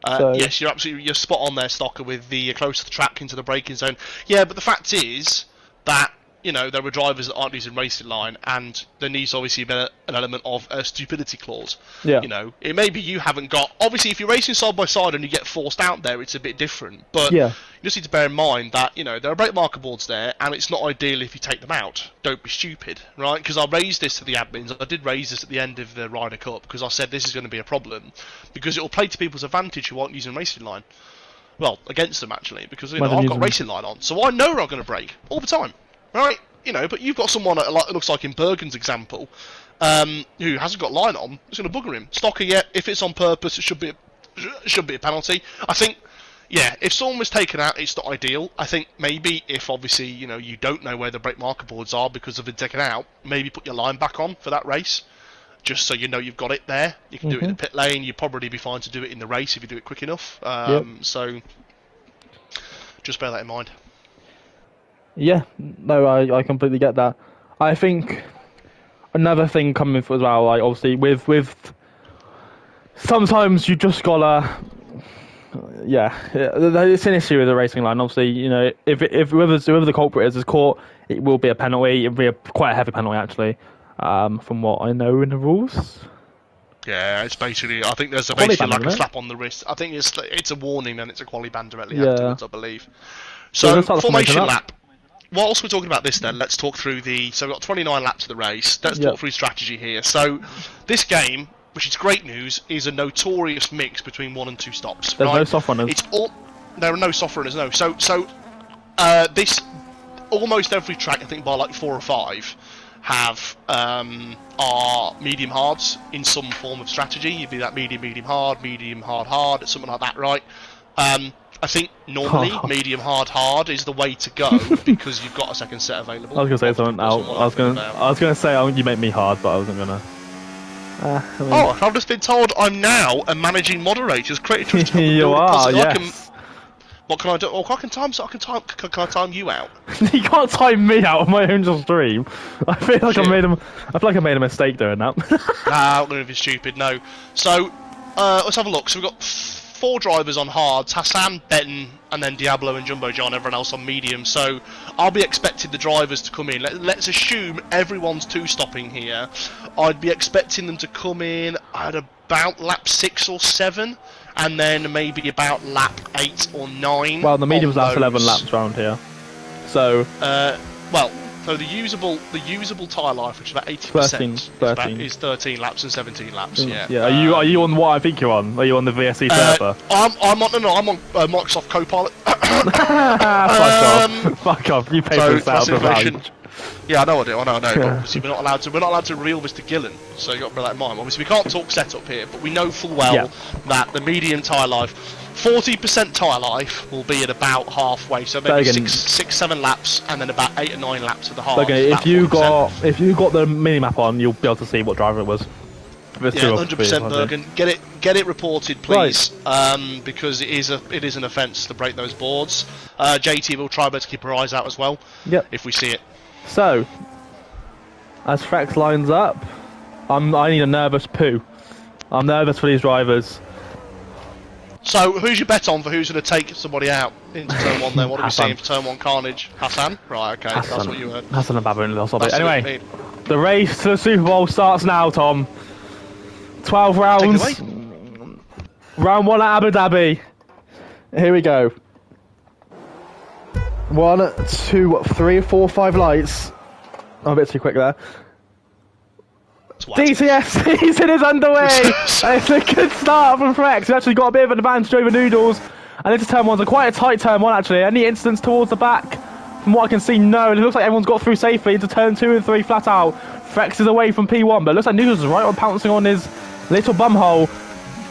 S1: Yes, you're spot on there, Stocker, with the closer to the track into the braking zone. Yeah, but the fact is that you know, there are drivers that aren't using racing line, and there needs to obviously be an element of a stupidity clause.
S2: Yeah.
S1: You know, it may be you haven't got. Obviously, if you're racing side by side and you get forced out there, it's a bit different. But
S2: Yeah.
S1: you just need to bear in mind that, you know, there are brake marker boards there, and it's not ideal if you take them out. Don't be stupid, right? Because I raised this to the admins. I did raise this at the end of the Ryder Cup because I said this is going to be a problem because it will play to people's advantage who aren't using racing line. Well, against them actually, because you know, I've got racing line on, so I know where I'm going to brake all the time, right? You know, but you've got someone that looks like in Bergen's example, who hasn't got line on. It's going to bugger him. Stocker, yeah, if it's on purpose, it should be a penalty. I think, yeah, if someone was taken out, it's not ideal. I think maybe if obviously you know you don't know where the brake marker boards are because they've been taken out, maybe put your line back on for that race. Just so you know you've got it there. You can do it in the pit lane. You'd probably be fine to do it in the race if you do it quick enough. So, just bear that in mind.
S2: Yeah, no, I completely get that. I think another thing coming through as well, like obviously with sometimes you just gotta, it's an issue with the racing line. Obviously, you know, if whoever the culprit is caught, it will be a penalty. It'll be quite a heavy penalty actually. From what I know in the rules.
S1: Yeah, it's basically. I think there's basically like a slap on the wrist. I think it's a warning and it's a quali ban directly afterwards, I believe. So formation lap. Whilst we're talking about this, then let's talk through the. So we've got 29 laps of the race. Let's talk through strategy here. So this game, which is great news, is a notorious mix between 1 and 2 stops.
S2: There's no soft runners.
S1: There are no soft runners. No. So this almost every track, I think, by like 4 or 5. Have are medium hards in some form of strategy. You'd be that medium hard, something like that, right? I think normally medium hard is the way to go because you've got a second set available.
S2: I was gonna say something else. I was gonna say you make me hard, but I wasn't gonna.
S1: I've just been told I'm now a managing moderator. It's created trust.
S2: You are, yes.
S1: What can I do? Oh, I can time you out.
S2: You can't time me out of my own stream. I feel like I made a mistake doing that.
S1: Nah, I'm gonna be stupid. No. So let's have a look. So we've got 4 drivers on hards: Hassan, Benton, and then Diablo and Jumbo John. Everyone else on medium. So I'll be expecting the drivers to come in. Let's assume everyone's 2-stopping here. I'd be expecting them to come in at about lap 6 or 7. And then maybe about lap 8 or 9.
S2: Well, the medium's last 11 laps around here. So.
S1: So the usable tyre life, which is about 80%, is 13 laps and 17 laps. Yeah.
S2: Yeah. Are you on what I think you're on? Are you on the VSC server?
S1: I'm on Microsoft Copilot.
S2: Fuck off! You pay for this out of the
S1: Yeah, I know. But obviously we're not allowed to reel Mr. Gillen, so you got to bear that in mind. Obviously, we can't talk setup here, but we know full well that the medium tyre life, 40% tyre life, will be at about halfway. So maybe 6-7 laps, and then about 8 or 9 laps of the half.
S2: Okay, if you got the mini map on, you'll be able to see what driver it was.
S1: Yeah, 100% Bergen. Get it reported, please, because it is an offence to break those boards. JT will try to keep her eyes out as well.
S2: Yep.
S1: If we see it.
S2: So, as Frex lines up, I need a nervous poo. I'm nervous for these drivers.
S1: So, who's your bet on for who's going to take somebody out into turn 1 then? What are we seeing for turn 1 carnage? Hassan? Right, okay, that's what you heard.
S2: Hassan and Babin lost of it. Anyway, the race to the Super Bowl starts now, Tom. 12 rounds. Round 1 at Abu Dhabi. Here we go. 1, 2, 3, 4, 5 lights. I'm a bit too quick there. DTS season is underway. It's a good start from Frex. He's actually got a bit of an advantage over Noodles. And into turn 1's quite a tight turn 1 actually. Any instance towards the back? From what I can see, no. It looks like everyone's got through safely into turn 2 and 3 flat out. Frex is away from P1, but it looks like Noodles is right on pouncing on his little bumhole.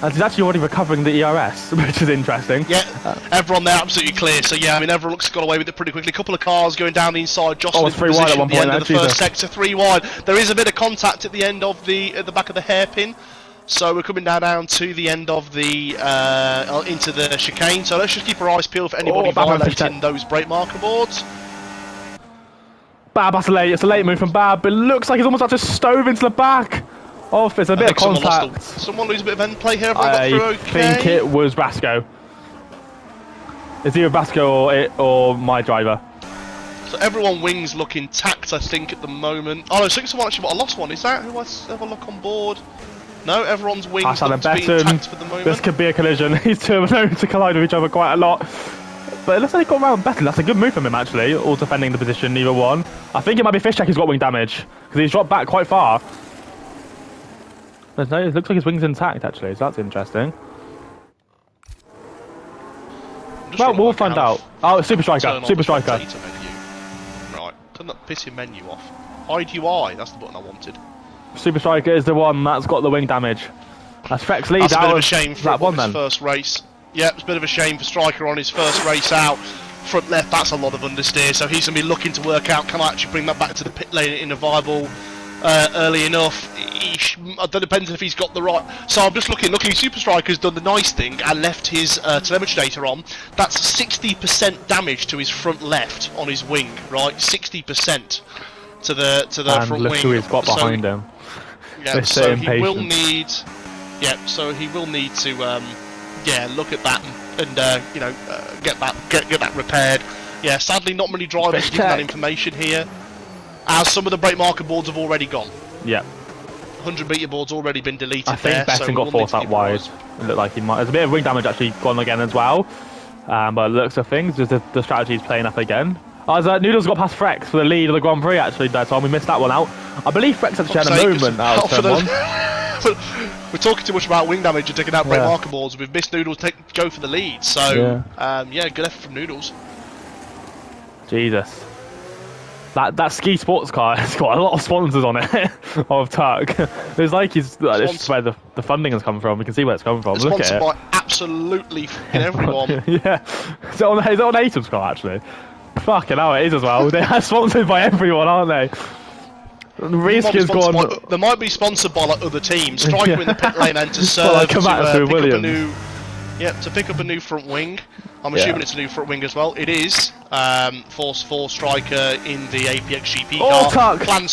S2: And he's actually already recovering the ERS, which is interesting.
S1: Yeah, everyone there absolutely clear. So yeah, I mean, everyone looks to have got away with it pretty quickly. A couple of cars going down the inside. Jostling
S2: 3 wide at one point.
S1: End of the first sector, 3 wide. There is a bit of contact at the end of at the back of the hairpin. So we're coming down to the end of the into the chicane. So let's just keep our eyes peeled for anybody violating those brake marker boards.
S2: Bab, that's late. It's a late move from Bab. It looks like he's almost about to stove into the back. It's a bit of contact.
S1: Someone lose a bit of end play here. I
S2: think it was Brasco. It's either Brasco or my driver.
S1: So everyone wings look intact, I think, at the moment. Oh no, someone actually got a lost one. Is that who I have a look on board? No, everyone's wings look to be intact for the moment.
S2: This could be a collision. These two are known to collide with each other quite a lot. But it looks like he got around better. That's a good move from him, actually. All defending the position, neither one. I think it might be Fish Tech who's got wing damage, because he's dropped back quite far. There's no, it looks like his wing's intact, actually, so that's interesting. Well, we'll find out. Oh, Super Striker. Super Striker.
S1: Right, turn that pissing menu off. Hide UI, that's the button I wanted.
S2: Super Striker is the one that's got the wing damage. That's Frex lead out.
S1: That's a bit of a shame for
S2: that one,
S1: his
S2: then.
S1: First race. Yeah, it's a bit of a shame for Striker on his first race out. Front left, that's a lot of understeer, so he's going to be looking to work out, can I actually bring that back to the pit lane in a viable early enough? That depends if he's got the right... So I'm just looking, Super Striker's done the nice thing and left his telemetry data on. That's 60% damage to his front left on his wing, right? 60% to the front wing.
S2: And look who he's got behind him.
S1: Yeah, so he will need... Yeah, so he will need to... yeah, look at that and you know, get that repaired. Yeah, sadly not many drivers giving that information here, as some of the brake marker boards have already gone.
S2: Yeah.
S1: 100 metre board's already been deleted.
S2: I think Besson got forced out wide. It looked like he might. There's a bit of wing damage actually gone again as well. But looks of things, the strategy's playing up again. Noodles got past Frex for the lead of the Grand Prix actually, Tom. We missed that one out. I believe Frex actually had a moment out of turn one.
S1: We're talking too much about wing damage and taking out brake marker boards. We've missed Noodles go for the lead. So yeah, good effort from Noodles.
S2: Jesus. That ski sports car has got a lot of sponsors on it of Tuck. It's like this is where the funding has come from. We can see where it's coming from.
S1: It's
S2: look at it.
S1: Sponsored by absolutely fucking everyone.
S2: Yeah. Is it on Atom's car actually? Fucking hell, it is as well. They are sponsored by everyone, aren't they? Reeski's gone.
S1: They might be sponsored by like other teams. Striker in the pit lane and to serve
S2: like
S1: to pick up a new front wing. I'm assuming it's a new front wing as well. It is. Force 4 Striker in the APX GP car.
S2: Tuck.
S1: Plan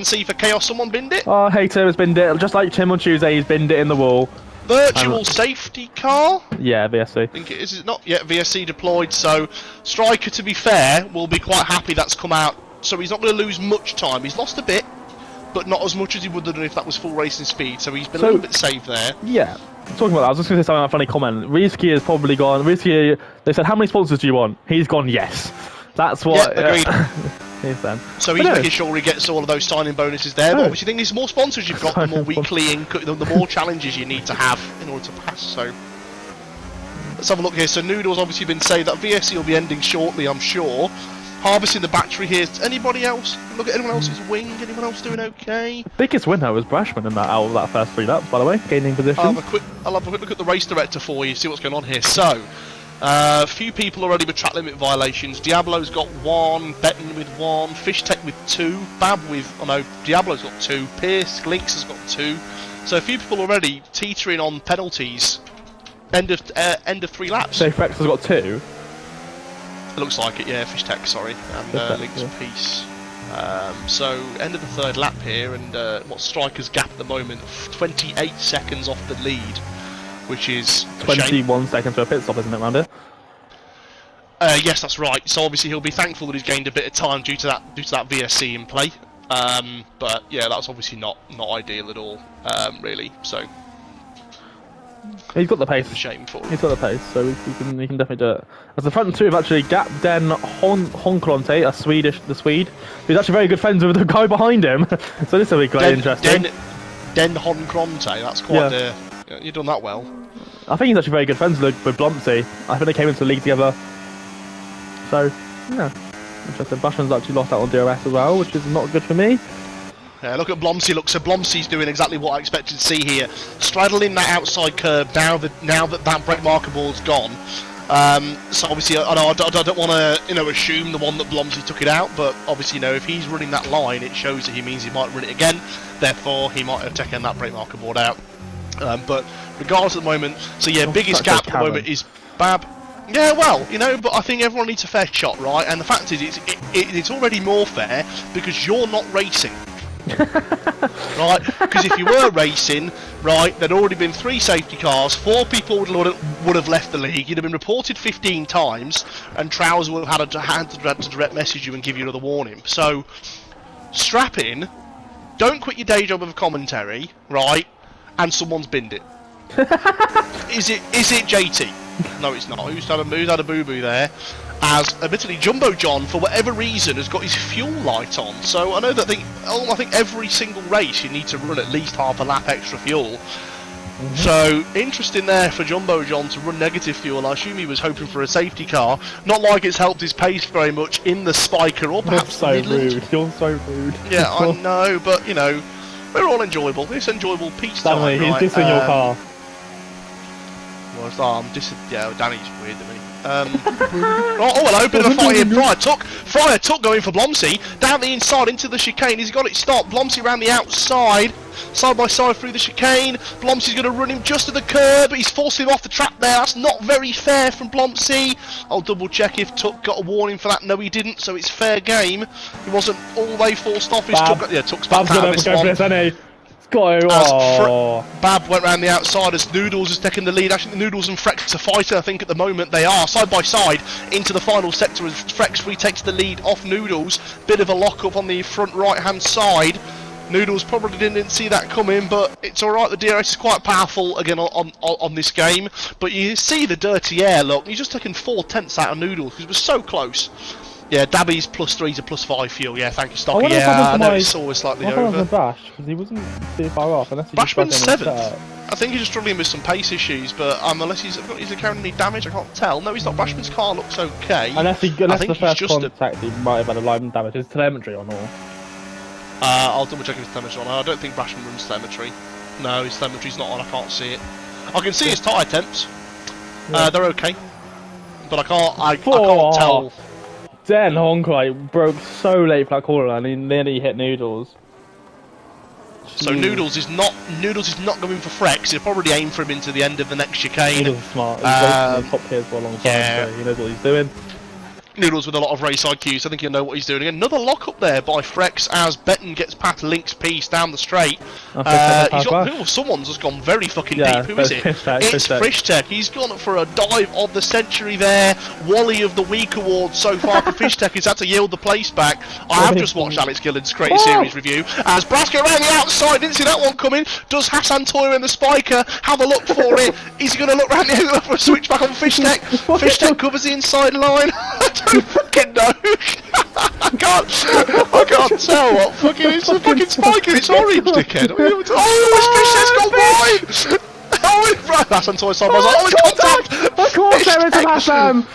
S1: C for Chaos. Someone binned it.
S2: Oh, Hater has binned it. Just like Tim on Tuesday, he's binned it in the wall.
S1: Virtual safety car?
S2: Yeah, VSC.
S1: I think it is not yet VSC deployed, so Striker, to be fair, will be quite happy that's come out. So he's not going to lose much time. He's lost a bit, but not as much as he would have done if that was full racing speed, so he's been a little bit safe there.
S2: Yeah. Talking about that, I was just going to say something, a funny comment. Reeski has probably gone... Reeski, they said, how many sponsors do you want? He's gone, yes. That's what...
S1: Yeah, agreed.
S2: He's then.
S1: So he's making sure he gets all of those signing bonuses there. But obviously, the more sponsors you've got, the more weekly the more challenges you need to have in order to pass. So let's have a look here. So Noodle's obviously been saying that VSC will be ending shortly, I'm sure. Harvesting the battery here. Anybody else? Look at anyone else's wing. Anyone else doing okay?
S2: Biggest winner was Brashman in that out of that first 3 laps, by the way, gaining position.
S1: I'll have a quick look at the race director for you, see what's going on here. So. A few people already with track limit violations. Diablo's got 1, Betten with 1, Fish Tech with 2, Bab with... Oh no, Diablo's got 2, Pierce, Lynx has got 2. So a few people already teetering on penalties. End of 3 laps.
S2: So Frex has got 2?
S1: It looks like it, yeah, Fish Tech, sorry. And Lynx Peace. So end of the 3rd lap here, and what Striker's gap at the moment, 28 seconds off the lead. Which is
S2: 21 seconds to a pit stop, isn't it, around here?
S1: Yes, that's right. So obviously he'll be thankful that he's gained a bit of time due to that VSC in play. But yeah, that's obviously not ideal at all, really. So
S2: he's got the pace.
S1: It's a shame for him.
S2: He's got the pace, so he can definitely do it. As the front two have actually Gap Den Honklonte, the Swede, who's actually very good friends with the guy behind him. So this will be quite interesting.
S1: Den Honklonte, that's quite you've done that well.
S2: I think he's actually very good friends with Blomsey. I think they came into the league together. So, yeah. Interesting. Bashman's actually lost out on DRS as well, which is not good for me.
S1: Yeah, look at Blomsey. So Blomsey's doing exactly what I expected to see here. Straddling that outside curb now that brake marker ball's gone. So obviously, I don't want to assume the one that Blomsey took it out, but obviously, if he's running that line, it shows that he means he might run it again. Therefore, he might have taken that brake marker board out. But regardless at the moment, so yeah, biggest gap at the moment is Bab. Yeah, well, but I think everyone needs a fair shot, right? And the fact is, it's already more fair because you're not racing. Right? Because if you were racing, right, there'd already been 3 safety cars, 4 people would have left the league, you'd have been reported 15 times, and Trowers would have had to direct message you and give you another warning. So, strap in, don't quit your day job of commentary, right, and someone's binned it. Is it JT? No, it's not. Who's had a boo-boo there? As admittedly, Jumbo John, for whatever reason, has got his fuel light on. So I know that I think every single race you need to run at least half a lap extra fuel. So interesting there for Jumbo John to run negative fuel. I assume he was hoping for a safety car. Not like it's helped his pace very much in the Spiker or perhaps
S2: so
S1: Midland.
S2: rude. You're so rude.
S1: Yeah, I know, but you know, we're all enjoyable. It's enjoyable peace time.
S2: Stanley,
S1: right?
S2: he's dissing your car.
S1: Yeah, Danny's weird to me. Oh, hello, bit of a fight here. Fryer took going for Blomsey. Down the inside into the chicane. He's got it stopped. Blomsey around the outside. Side by side through the chicane. Blomsey's going to run him just to the curb. He's forced him off the track there. That's not very fair from Blomsey. I'll double check if Tuck got a warning for that. No, he didn't, so it's fair game. He wasn't all the way forced off. Tuck's back out of this one. Bab went round the outside as Noodles is taking the lead. Actually, Noodles and Frex are fighting, I think, at the moment. They are side by side into the final sector as Frex retakes the lead off Noodles. Bit of a lock-up on the front right-hand side. Noodles probably didn't see that coming, but it's alright. The DRS is quite powerful again on this game. But you see the dirty air, look. He's just taken 4 tenths out of Noodles because it was so close. Yeah, Dhabi's +3 to +5 fuel. Yeah, thank you, Stocky. Yeah, I know it's always slightly over.
S2: Bash, because he wasn't too far off.
S1: Bashman's 7th. I think he's just struggling with some pace issues, but unless he's carrying any damage, I can't tell. No, he's not. Bashman's car looks okay.
S2: Unless the first contact, he might have had a line damage. Is telemetry on all?
S1: I'll double check his telemetry on. I don't think Bashman runs telemetry. No, his telemetry's not on. I can't see it. I can see his tyre temps. Yeah. They're okay, but I can't tell.
S2: Den Honk broke so late for that corner and he nearly hit Noodles.
S1: So Noodles is not going for Frex. He'll probably aim for him into the end of the next chicane.
S2: Noodles is smart. He's racing the top tiers for a long time, so he knows what he's doing.
S1: Noodles with a lot of race IQ, so I think he'll know what he's doing. Another lock up there by Frex as Benton gets past Link's piece down the straight. Someone's just gone very fucking deep. Who is it? It's Fishtech. He's gone for a dive of the century there. Wally of the week award so far for Fishtech. He's had to yield the place back. I have just watched Alex Gillen's Creative Series review as Brasco around the outside. Didn't see that one coming. Does Hassan Toyer and the Spiker have a look for it? Is he going to look round the angle for a switch back on Fishtech? Fishtech covers the inside line. I don't fucking know. I can't tell what fucking it's a fucking Spiker. It's orange, dickhead. Oh, his Fishtech's gone wide. Oh, Hassan Toyer side by side. Oh, it's contact.
S2: Of course there is a Hassan.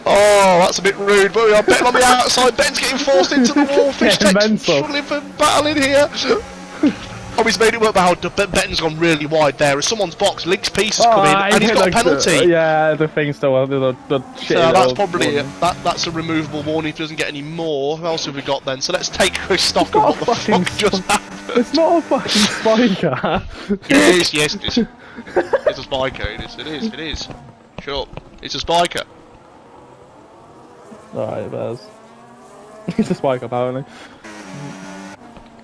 S1: Oh, that's a bit rude, but we are betting on the outside. Ben's getting forced into the wall. Fishtech's struggling for battling here. Oh, he's made it work, but Benton's gone really wide there. As someone's box, Link's piece has come in, and he's got a penalty.
S2: The thing's still the shit.
S1: So that's probably that's a removable warning if he doesn't get any more. What else have we got then? So let's take Chris stock of what the fuck just happened.
S2: It's not a fucking Spiker.
S1: Yes, it is. It's a Spiker. It is. Sure, it's a Spiker.
S2: Alright, Bears. It's a Spiker, apparently.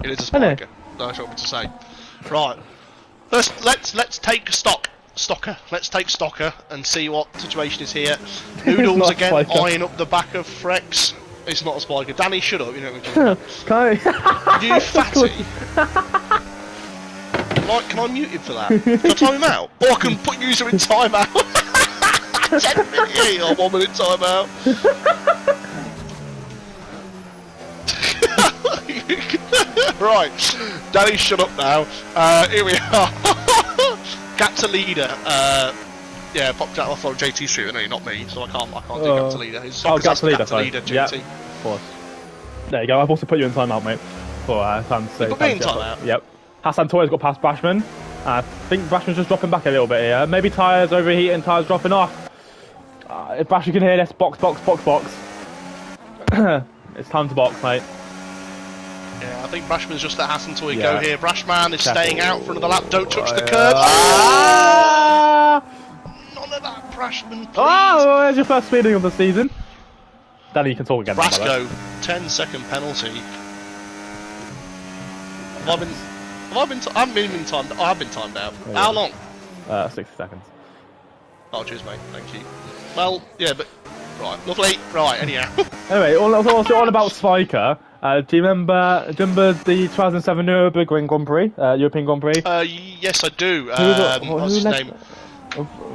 S1: It is a Spiker. That's what I want to say. Right. Let's take Stocker. Let's take Stocker and see what situation is here. Noodles again eyeing up the back of Frex. It's not a Spiker. Danny, shut up. You know what I'm talking about. You fatty. Can I mute him for that? Can I time him out? Or I can put user in timeout. 10 minute or 1 minute timeout. Right, Danny, shut up now. Here we are. Gap to leader. Yeah, popped out off on JT Street. No, not me, so I can't do gap to leader.
S2: Gap to leader,
S1: JT.
S2: Yep, of course. There you go. I've also put you in timeout, mate. For time to say.
S1: Put me in timeout.
S2: Yep. Hassan Toyer's got past Bashman. I think Bashman's just dropping back a little bit here. Maybe tyres overheating, tyres dropping off. If Bash, you can hear this, box. It's time to box, mate.
S1: Yeah, I think Brashman's just let Hassan Toy go here. Brashman is staying out for another lap. Don't touch the curb. None of that, Brashman, please.
S2: Oh, there's your first speeding of the season. Danny, you can talk again.
S1: Brasco, 10-second penalty. Have I haven't been timed. I have been timed out. How long?
S2: 60 seconds.
S1: Oh, cheers, mate. Thank you. Well, yeah, but right, lovely. Right, anyhow.
S2: Anyway, also all about Spiker. Do you remember the 2007 Nürburgring Grand Prix, European Grand Prix?
S1: Yes, I do.
S2: Who
S1: What's his
S2: led-
S1: name?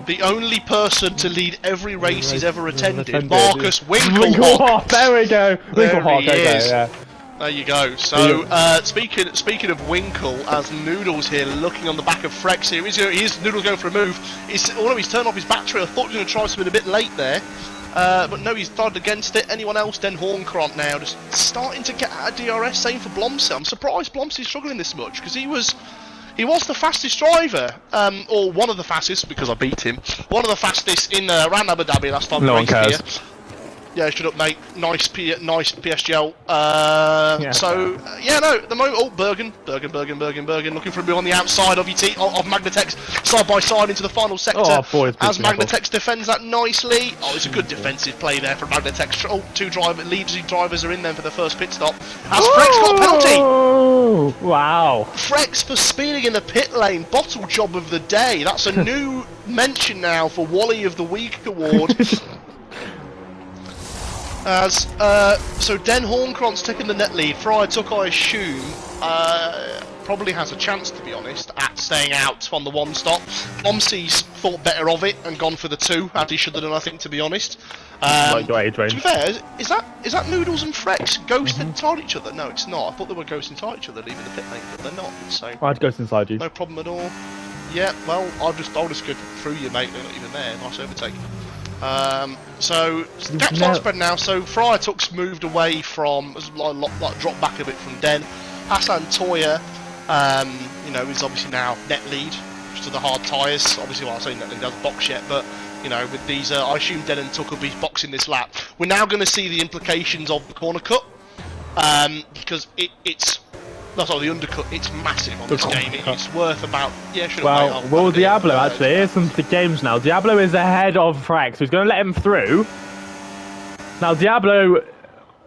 S1: The only person to lead every race he's ever attended,
S2: attended,
S1: Marcus Winkelhock.
S2: Winkelhock, there we go.
S1: There
S2: Winkelhock,
S1: he
S2: okay,
S1: is.
S2: yeah.
S1: There you go. So, speaking of Winkle, as Noodles here looking on the back of Frex here, he is Noodles going for a move. Although he's turned off his battery, I thought he was going to try something a bit late there. But no, he's started against it. Anyone else? Den Hornkrant now just starting to get out of DRS. Same for Blomsey. I'm surprised Blomsey's struggling this much because he was the fastest driver, or one of the fastest because I beat him. One of the fastest in around Abu Dhabi last time.
S2: No one cares.
S1: Here. Yeah, shut up, mate. Nice PSGL.
S2: Yeah.
S1: So, yeah, no, at the moment, oh, Bergen, looking for a move on the outside of of Magnatex, side by side into the final sector.
S2: Oh, boy,
S1: as Magnatex defends that nicely. Oh, it's a good defensive play there from Magnatex. Oh, two leading drivers are in there for the first pit stop. As Frex got a penalty.
S2: Oh, wow.
S1: Frex for speeding in the pit lane, bottle job of the day. That's a new mention now for Wally of the Week award. As so Den Hornkrant's taking the net lead. Fryer Took, I assume, probably has a chance, to be honest, at staying out on the one stop. Blomsey's thought better of it and gone for the two, as he should have done, I think, to be honest.
S2: Like your age range.
S1: To be fair, is that Noodles and Frex ghosting inside each other? No, it's not. I thought they were ghosting inside each other, leaving the pit lane, but they're not. So
S2: I'd ghost inside you.
S1: no problem at all. Yeah, well, I'll just go through you, mate. They're not even there. Nice overtake. So gap time spread now. So Fryer Tuck's moved away from, like dropped back a bit from Den. Hassan Toya, you know, is obviously now net lead to the hard tyres. Obviously, well, I say net lead, hasn't boxed yet, but you know, with these, I assume Den and Tuck will be boxing this lap. We're now going to see the implications of the corner cut, because it's. No, sorry, the undercut, it's massive on this game. It's worth about,
S2: well, Diablo, actually, here's some the games now. Diablo is ahead of Frax, who's going to let him through. Now, Diablo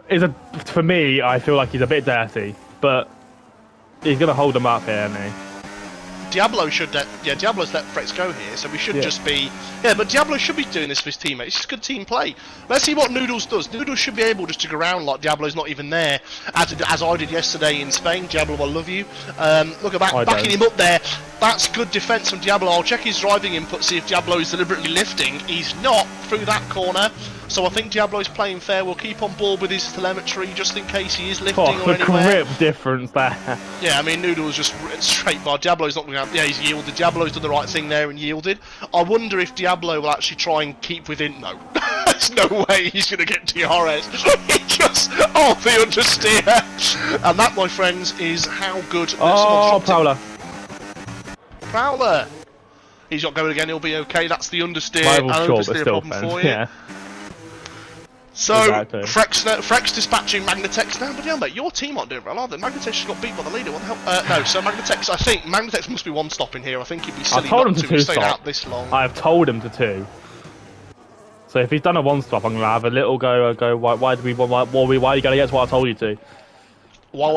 S2: is for me, I feel like he's a bit dirty, but he's going to hold him up here, isn't he?
S1: Diablo's let Frex go here, so we should just be... Yeah, but Diablo should be doing this for his teammates. It's good team play. Let's see what Noodles does. Noodles should be able just to go around like Diablo's not even there, as I did yesterday in Spain. Diablo, I love you. Look at that, backing him up there. That's good defence from Diablo. I'll check his driving input, see if Diablo is deliberately lifting. He's not through that corner. So I think Diablo's playing fair. We'll keep on board with his telemetry just in case he is lifting or anywhere.
S2: Grip difference there.
S1: Yeah, I mean, Noodle's just straight by. Diablo's not going to... Yeah, he's yielded. Diablo's done the right thing there and yielded. I wonder if Diablo will actually try and keep within... No. There's no way he's going to get DRS. He just... Oh, the understeer. And that, my friends, is how good...
S2: Oh, Prowler.
S1: Prowler. He's not going again. He'll be okay. That's the understeer.
S2: Rival's short, but still
S1: problem for you.
S2: Yeah.
S1: So,
S2: exactly.
S1: Frex dispatching Magnatex now, but yeah, mate, your team aren't doing well, are they? Magnatex just got beat by the leader, what the hell? No, so Magnatex, I think, Magnatex must be one stop in here, I think he'd be silly not to, he's stayed out this long.
S2: I have told him to two. So if he's done a one stop, I'm going to have a little go, why are you going against what I told you to?
S1: Why?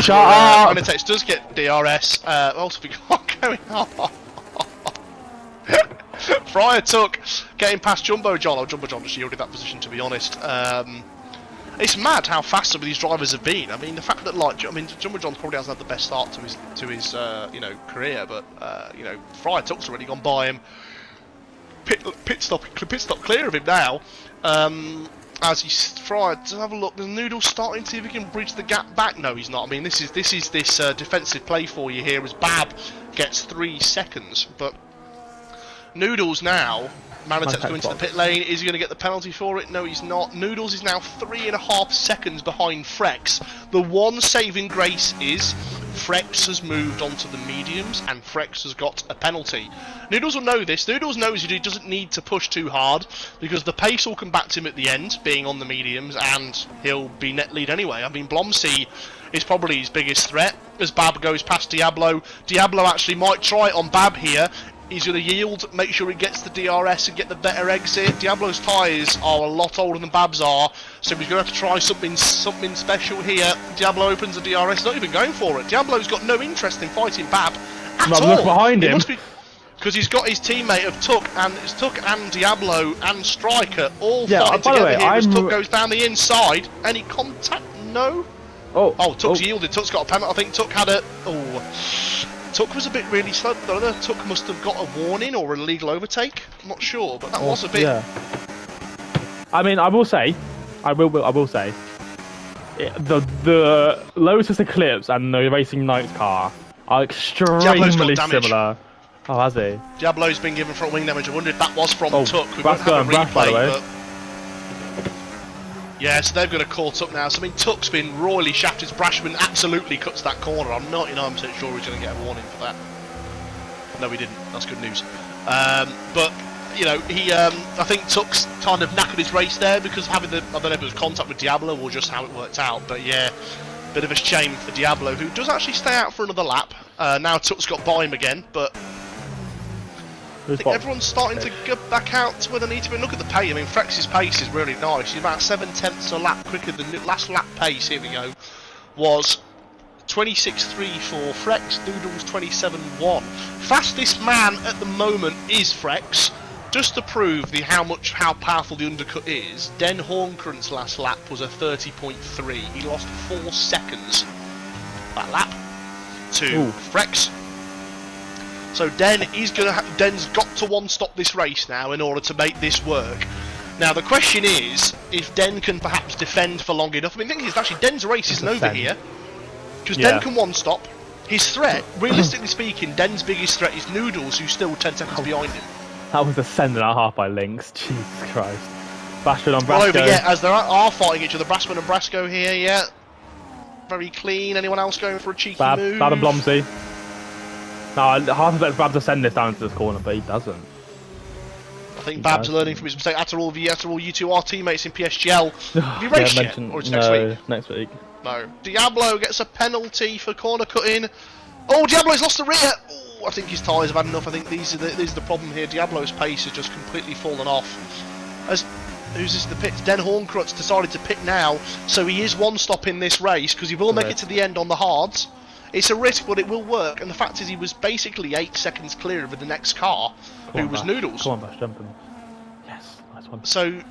S2: Shut up!
S1: Magnatex does get DRS, what else have we got going on? Fryer Took getting past Jumbo John. Oh, Jumbo John just yielded that position, to be honest. It's mad how fast some of these drivers have been. I mean, the fact that, like, I mean, Jumbo John probably hasn't had the best start to his you know, career, but you know, Fryer Took's already gone by him. Pit stop clear of him now. As he's Fryer to have a look. The Noodle's starting to see if he can bridge the gap back. No, he's not. I mean, this is defensive play for you here as Bab gets 3 seconds, but. Noodles now, Magnatex going to the pit lane. Is he going to get the penalty for it? No, he's not. Noodles is now 3.5 seconds behind Frex. The one saving grace is Frex has moved onto the mediums and Frex has got a penalty. Noodles will know this. Noodles knows he doesn't need to push too hard because the pace will come back to him at the end, being on the mediums, and he'll be net lead anyway. I mean, Blomsey is probably his biggest threat as Bab goes past Diablo. Diablo actually might try it on Bab here. He's going to yield, make sure he gets the DRS and get the better exit. Diablo's tyres are a lot older than Bab's are, so he's going to have to try something special here. Diablo opens the DRS, not even going for it. Diablo's got no interest in fighting Bab at all.
S2: Look behind him.
S1: Because he's got his teammate of Tuck and Diablo and Striker all fighting together here as Tuck goes down the inside. Any contact? No. Oh, Tuck's yielded. Tuck's got a penalty. I think Tuck had a... Tuck was a bit really slow. I don't know, Tuck must have got a warning or a legal overtake. I'm not sure, but that was a bit...
S2: Yeah. I mean, I will say, the Lotus Eclipse and the Racing Knights car are extremely similar. Oh, has he?
S1: Diablo's been given front wing damage. I wonder if that was from Tuck. We won't
S2: have
S1: have a replay, by the way. Yeah, so they've got to caught up now. So, I mean, Tuck's been royally shafted. Brashman absolutely cuts that corner. I'm 99% sure he's going to get a warning for that. No, he didn't. That's good news. But, you know, I think Tuck's kind of knackered his race there because having I don't know if it was contact with Diablo or just how it worked out. But, yeah, bit of a shame for Diablo, who does actually stay out for another lap. Now Tuck's got by him again, but... I think everyone's starting to get back out to where they need to be. Look at the pace. I mean, Frex's pace is really nice. He's about 7/10 a lap quicker than the last lap pace. Here we go. Was 26.3 for Frex. Doodles 27.1. Fastest man at the moment is Frex. Just to prove how powerful the undercut is, Den Horncrunt's last lap was a 30.3. He lost 4 seconds that lap to Frex. So Den's got to one-stop this race now in order to make this work. Now the question is if Den can perhaps defend for long enough. I mean, the thing is actually Den's race isn't over here because Den can one-stop. His threat, realistically speaking, Den's biggest threat is Noodles, who's still 10 seconds behind him.
S2: That was a 7.5 by Lynx. Jesus Christ. Brashman on Brasco.
S1: Well, over, yeah, as they are fighting each other. Brashman and Brasco here, yeah. Very clean. Anyone else going for a cheeky move?
S2: Bab and Blomsey. No, I half expect Bab to send this down into this corner, but he doesn't.
S1: I think Bab's learning from his mistake. After all, you two are teammates in PSGL. Have you raced yet? Or is it next week?
S2: Next week.
S1: No. Diablo gets a penalty for corner cutting. Oh, Diablo's lost the rear! Oh, I think his tyres have had enough. I think these are the problem here. Diablo's pace has just completely fallen off. Who's this? The pits? Den Horncrunt's decided to pit now, so he is one-stop in this race because he will make it to the end on the hards. It's a risk, but it will work. And the fact is, he was basically 8 seconds clear of the next car, who was Noodles.
S2: Come on, Bash, jump him. Yes, nice one.
S1: So,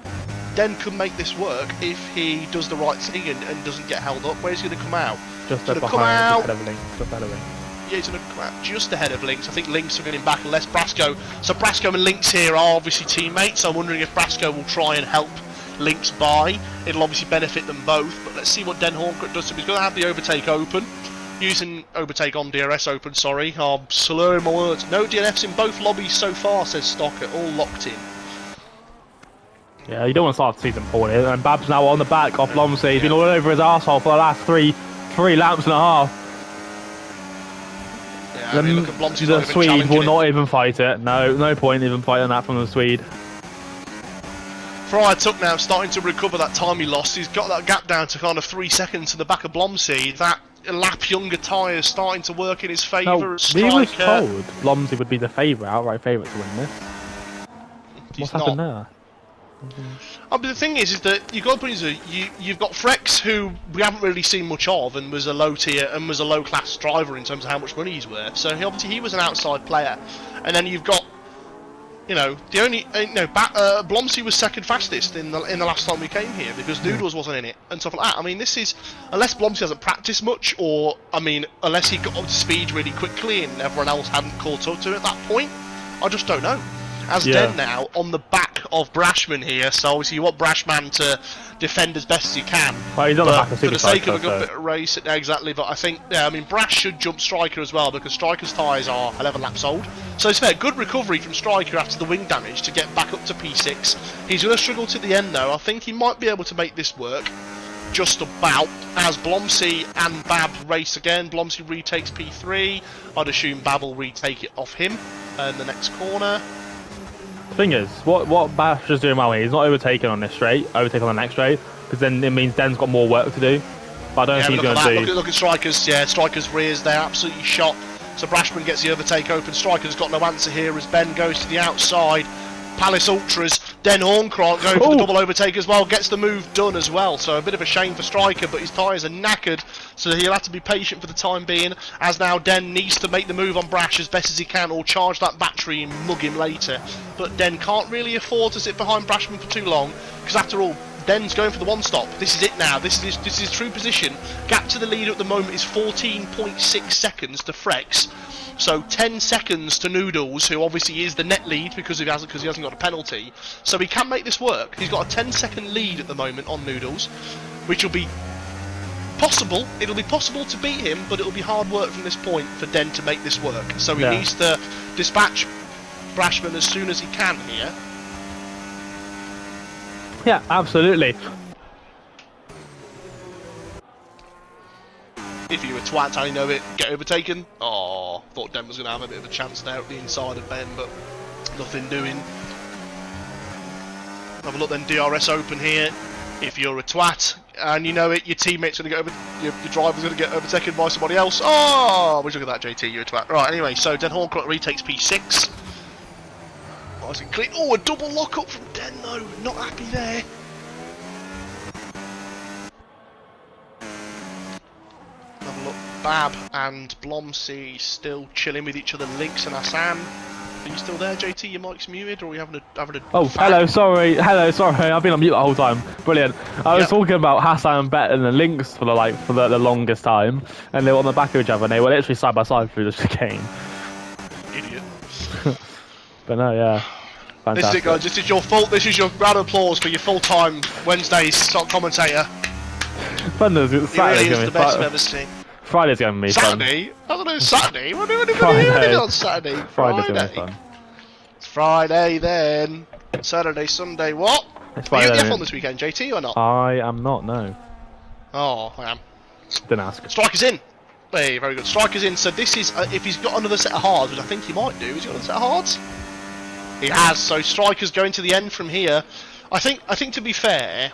S1: Den could make this work if he does the right thing and doesn't get held up. Where's he going to come out?
S2: Just behind, just ahead of Lynx. Just ahead of Lynx.
S1: Yeah, he's going to come out just ahead of Lynx. I think Lynx are getting back unless Brasco. So Brasco and Lynx here are obviously teammates. So I'm wondering if Brasco will try and help Lynx by. It'll obviously benefit them both. But let's see what Den Horncrut does. So he's going to have the overtake open. Using overtake on DRS open, sorry. I'm slurring my words. No DNFs in both lobbies so far, says Stocker. All locked in.
S2: Yeah, you don't want to start the season poorly. And Bab's now on the back off Lomsey. He's been all over his arsehole for the last three laps and a half.
S1: Yeah, I mean, look at Blomsey's
S2: the Swede will not even fight it. No point even fighting that from the Swede.
S1: Fryer Tuck now starting to recover that time he lost. He's got that gap down to kind of 3 seconds to the back of Blomsey. That lap younger tyres starting to work in his favour.
S2: He was told Blomsey would be the outright favourite to win this. What's happened there?
S1: But the thing is that you've got to put you've got Frex, who we haven't really seen much of, and was a low tier and was a low class driver in terms of how much money he's worth. So he was an outside player, and then you've got, Blomsey was second fastest in the last time we came here because Noodles wasn't in it and stuff like that. I mean, this is unless Blomsey hasn't practiced much, or unless he got up to speed really quickly and everyone else hadn't caught up to it at that point. I just don't know. Den now on the back of Brashman here, so obviously you want Brashman to defend as best as he can.
S2: Well, he's on the back of
S1: for the sake of a good bit of race, exactly. But I think, Brash should jump Striker as well because Striker's tyres are 11 laps old. So it's fair, good recovery from Striker after the wing damage to get back up to P6. He's going to struggle to the end though. I think he might be able to make this work. Just about, as Blomsey and Bab race again. Blomsey retakes P3. I'd assume Bab will retake it off him in the next corner.
S2: Thing is, what Bash is doing well here, he's not overtaking on this straight, overtaking on the next straight, because then it means Den's got more work to do. But I don't think he's going to do.
S1: Look at Striker's, Striker's rears there, absolutely shot. So Brashman gets the overtake open. Striker's got no answer here as Ben goes to the outside. Palace Ultras, Den Horncrant going for the double overtake as well, gets the move done as well. So a bit of a shame for Striker, but his tyres are knackered, so he'll have to be patient for the time being, as now Den needs to make the move on Brash as best as he can, or charge that battery and mug him later. But Den can't really afford to sit behind Brashman for too long, because after all, Den's going for the one stop. This is it now. This is his true position. Gap to the leader at the moment is 14.6 seconds to Frex. So 10 seconds to Noodles, who obviously is the net lead because he hasn't got a penalty. So he can make this work. He's got a 10-second lead at the moment on Noodles, which will be possible. It'll be possible to beat him, but it'll be hard work from this point for Den to make this work. So he needs to dispatch Brashman as soon as he can here.
S2: Yeah, absolutely.
S1: If you were twat, I know it, get overtaken. Oh, thought Den was going to have a bit of a chance there at the inside of Ben, but nothing doing. Have a look then, DRS open here. If you're a twat, and you know it, your teammate's going to get your driver's going to get overtaken by somebody else. Oh, would you look at that, JT, you're a twat. Right, anyway, so Den Horncrant retakes P6. Nice and clean. Oh, a double lock-up from Den, though. Not happy there. Have a look. Bab and Blomsey still chilling with each other. Links and Hassan. Are you still there, JT? Your mic's muted, or are we having a
S2: Oh, hello, sorry. I've been on mute the whole time. Brilliant. I was talking about Hassan and Bet and the Links for the longest time, and they were on the back of each other, and they were literally side by side through the chicane.
S1: Idiot.
S2: But no, yeah. Fantastic.
S1: This is it, guys. This is your fault. This is your round of applause for your full-time Wednesdays stock commentator.
S2: Fun is it's Saturday.
S1: He really is the best I've ever seen.
S2: Friday's going to be
S1: Saturday? I don't know, Saturday? What are we doing on Saturday?
S2: Friday's going to be fun.
S1: It's Friday then. Saturday, Sunday, what?
S2: It's
S1: Are you
S2: Friday
S1: at the F1 this weekend, JT, or not?
S2: I am not, no.
S1: Oh, I am.
S2: Didn't ask.
S1: Striker's in. Hey, very good. Striker's in, so this is, if he's got another set of hards, which I think he might do, has he got another set of hards? He has, so Striker's going to the end from here. I think to be fair,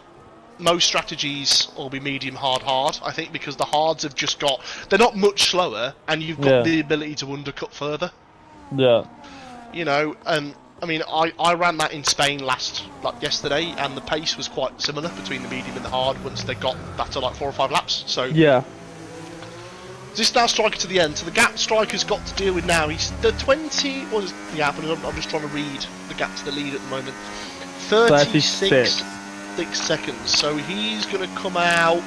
S1: most strategies will be medium hard. I think because the hards have just got, they're not much slower, and you've got the ability to undercut further.
S2: Yeah.
S1: You know, I mean, I ran that in Spain yesterday, and the pace was quite similar between the medium and the hard once they got back to like 4 or 5 laps. So
S2: yeah.
S1: This now Striker to the end, so the gap Striker's got to deal with now. He's the 20. What is the gap? I'm just trying to read the gap to the lead at the moment. 36 seconds. So he's going to come out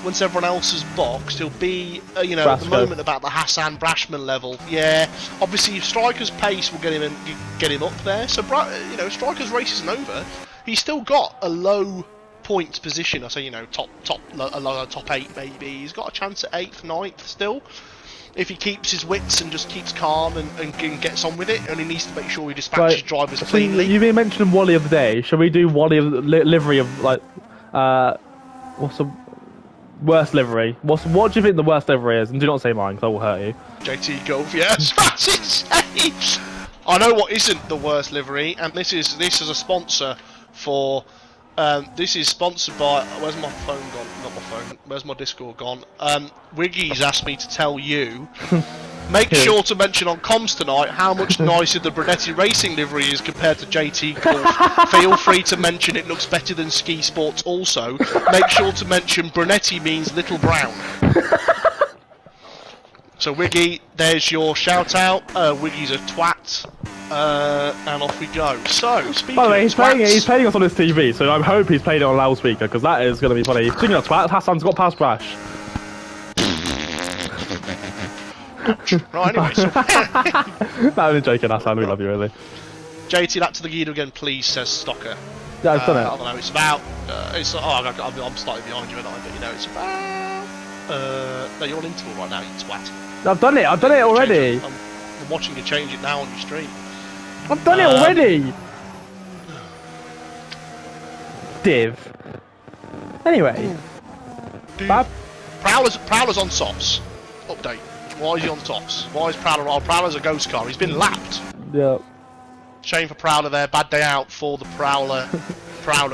S1: once everyone else has boxed. He'll be, you know, at the moment about the Hassan Brashman level. Yeah, obviously Striker's pace will get him up there. So you know, Striker's race isn't over. He's still got a low points position. I say, you know, top 8 maybe. He's got a chance at 8th, 9th still, if he keeps his wits and just keeps calm and gets on with it. And he needs to make sure he dispatches drivers cleanly.
S2: You've been mentioning Wally of the day. Shall we do Wally of livery of like what's the worst livery? What do you think the worst livery is? And do not say mine, because I will hurt you.
S1: JT Golf, yes. I know what isn't the worst livery, and this is a sponsor for. This is sponsored by. Where's my phone gone? Not my phone. Where's my Discord gone? Wiggy's asked me to tell you. Make sure to mention on comms tonight how much nicer the Brunetti Racing livery is compared to JT Golf. Feel free to mention it looks better than Ski Sports also. Make sure to mention Brunetti means little brown. So Wiggy, there's your shout out. Wiggy's a twat. And off we go. So, speaking
S2: by the way,
S1: of
S2: he's playing us on his TV, so I hope he's playing it on loudspeaker, because that is going to be funny. Speaking of twats, Hassan's got past Brash.
S1: Right, anyway, so
S2: No, I'm joking, Hassan, we love you, really.
S1: JT, that to the guido again, please, says Stocker.
S2: Yeah, I've done it.
S1: I don't know, it's about... I'm slightly behind you, but you know, it's about... no, you're on interval right now, you twat.
S2: I've done it already.
S1: I'm watching you change it now on your stream.
S2: I've done it already! Div. Anyway.
S1: Prowler's on softs. Update. Why is he on softs? Why is Prowler on? Prowler's a ghost car. He's been lapped.
S2: Yeah.
S1: Shame for Prowler there. Bad day out for the Prowler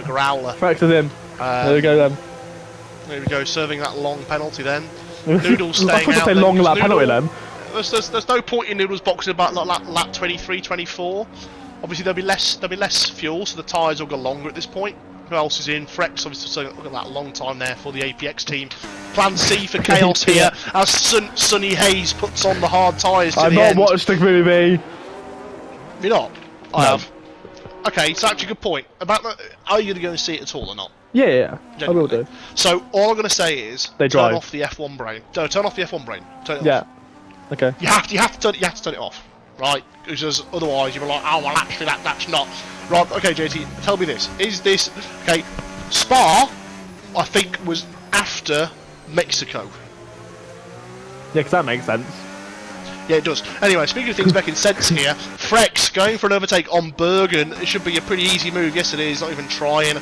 S1: Growler.
S2: Practice him. There we go then.
S1: There we go, serving that long penalty then. Noodles staying out.
S2: I thought you say long lap penalty then.
S1: there's no point in Noodles boxing about like lap 23, 24. Obviously there'll be less fuel, so the tyres will go longer at this point. Who else is in? Frex, obviously, so look at that long time there for the APX team. Plan C for Chaos here, as Sonny Hayes puts on the hard tyres to the end.
S2: I've not watched the movie.
S1: You're not?
S2: No.
S1: I have. Okay, it's actually a good point. About are you going to go and see it at all or not?
S2: Yeah, I will do.
S1: So all I'm going to say is
S2: They
S1: turn
S2: drive.
S1: off the F1 brain. No, turn off the F1 brain. Turn it
S2: Yeah.
S1: off.
S2: Okay.
S1: You have to turn it off, right? Because otherwise you're like, oh well, actually that's not right. Okay, JT, tell me this: is this okay? Spa, I think, was after Mexico.
S2: Yeah, because that makes sense.
S1: Yeah, it does. Anyway, speaking of things making sense here, Frex going for an overtake on Bergen. It should be a pretty easy move. Yes, it is. Not even trying.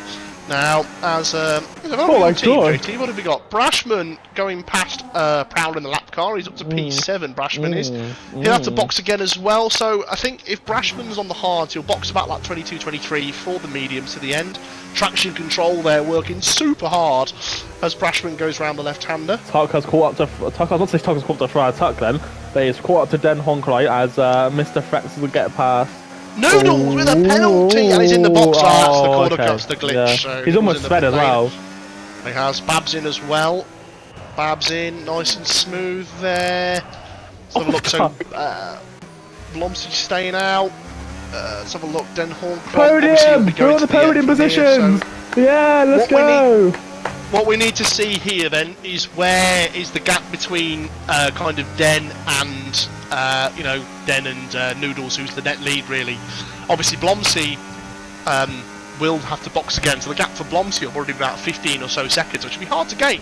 S1: Now, as
S2: Oh my God.
S1: JT, what have we got? Brashman going past Prowl in the lap car. He's up to P7. Brashman is. He'll have to box again as well. So I think if Brashman's on the hards, he'll box about like 22, 23 for the mediums to the end. Traction control there working super hard as Brashman goes round the left-hander.
S2: Tuck has caught up to Tuck. I was not saying Tuck has caught up to Friar Tuck then, but he's caught up to Den Honkrite as Mr. Frex will get past.
S1: Noodles with a penalty, and he's in the box. That's the corner cut's the glitch.
S2: Yeah.
S1: So
S2: He's almost sped as well.
S1: He has Babs in as well. Babs in, nice and smooth there. Let's have a look. So Blomsey staying out. Let's have a look. Den Horn.
S2: Podium! We're on the podium positions! Yeah, let's go!
S1: What we need to see here then is where is the gap between kind of Den and Den and Noodles, who's the net lead really. Obviously Blomsey will have to box again, so the gap for Blomsey will probably be about 15 or so seconds, which will be hard to gain.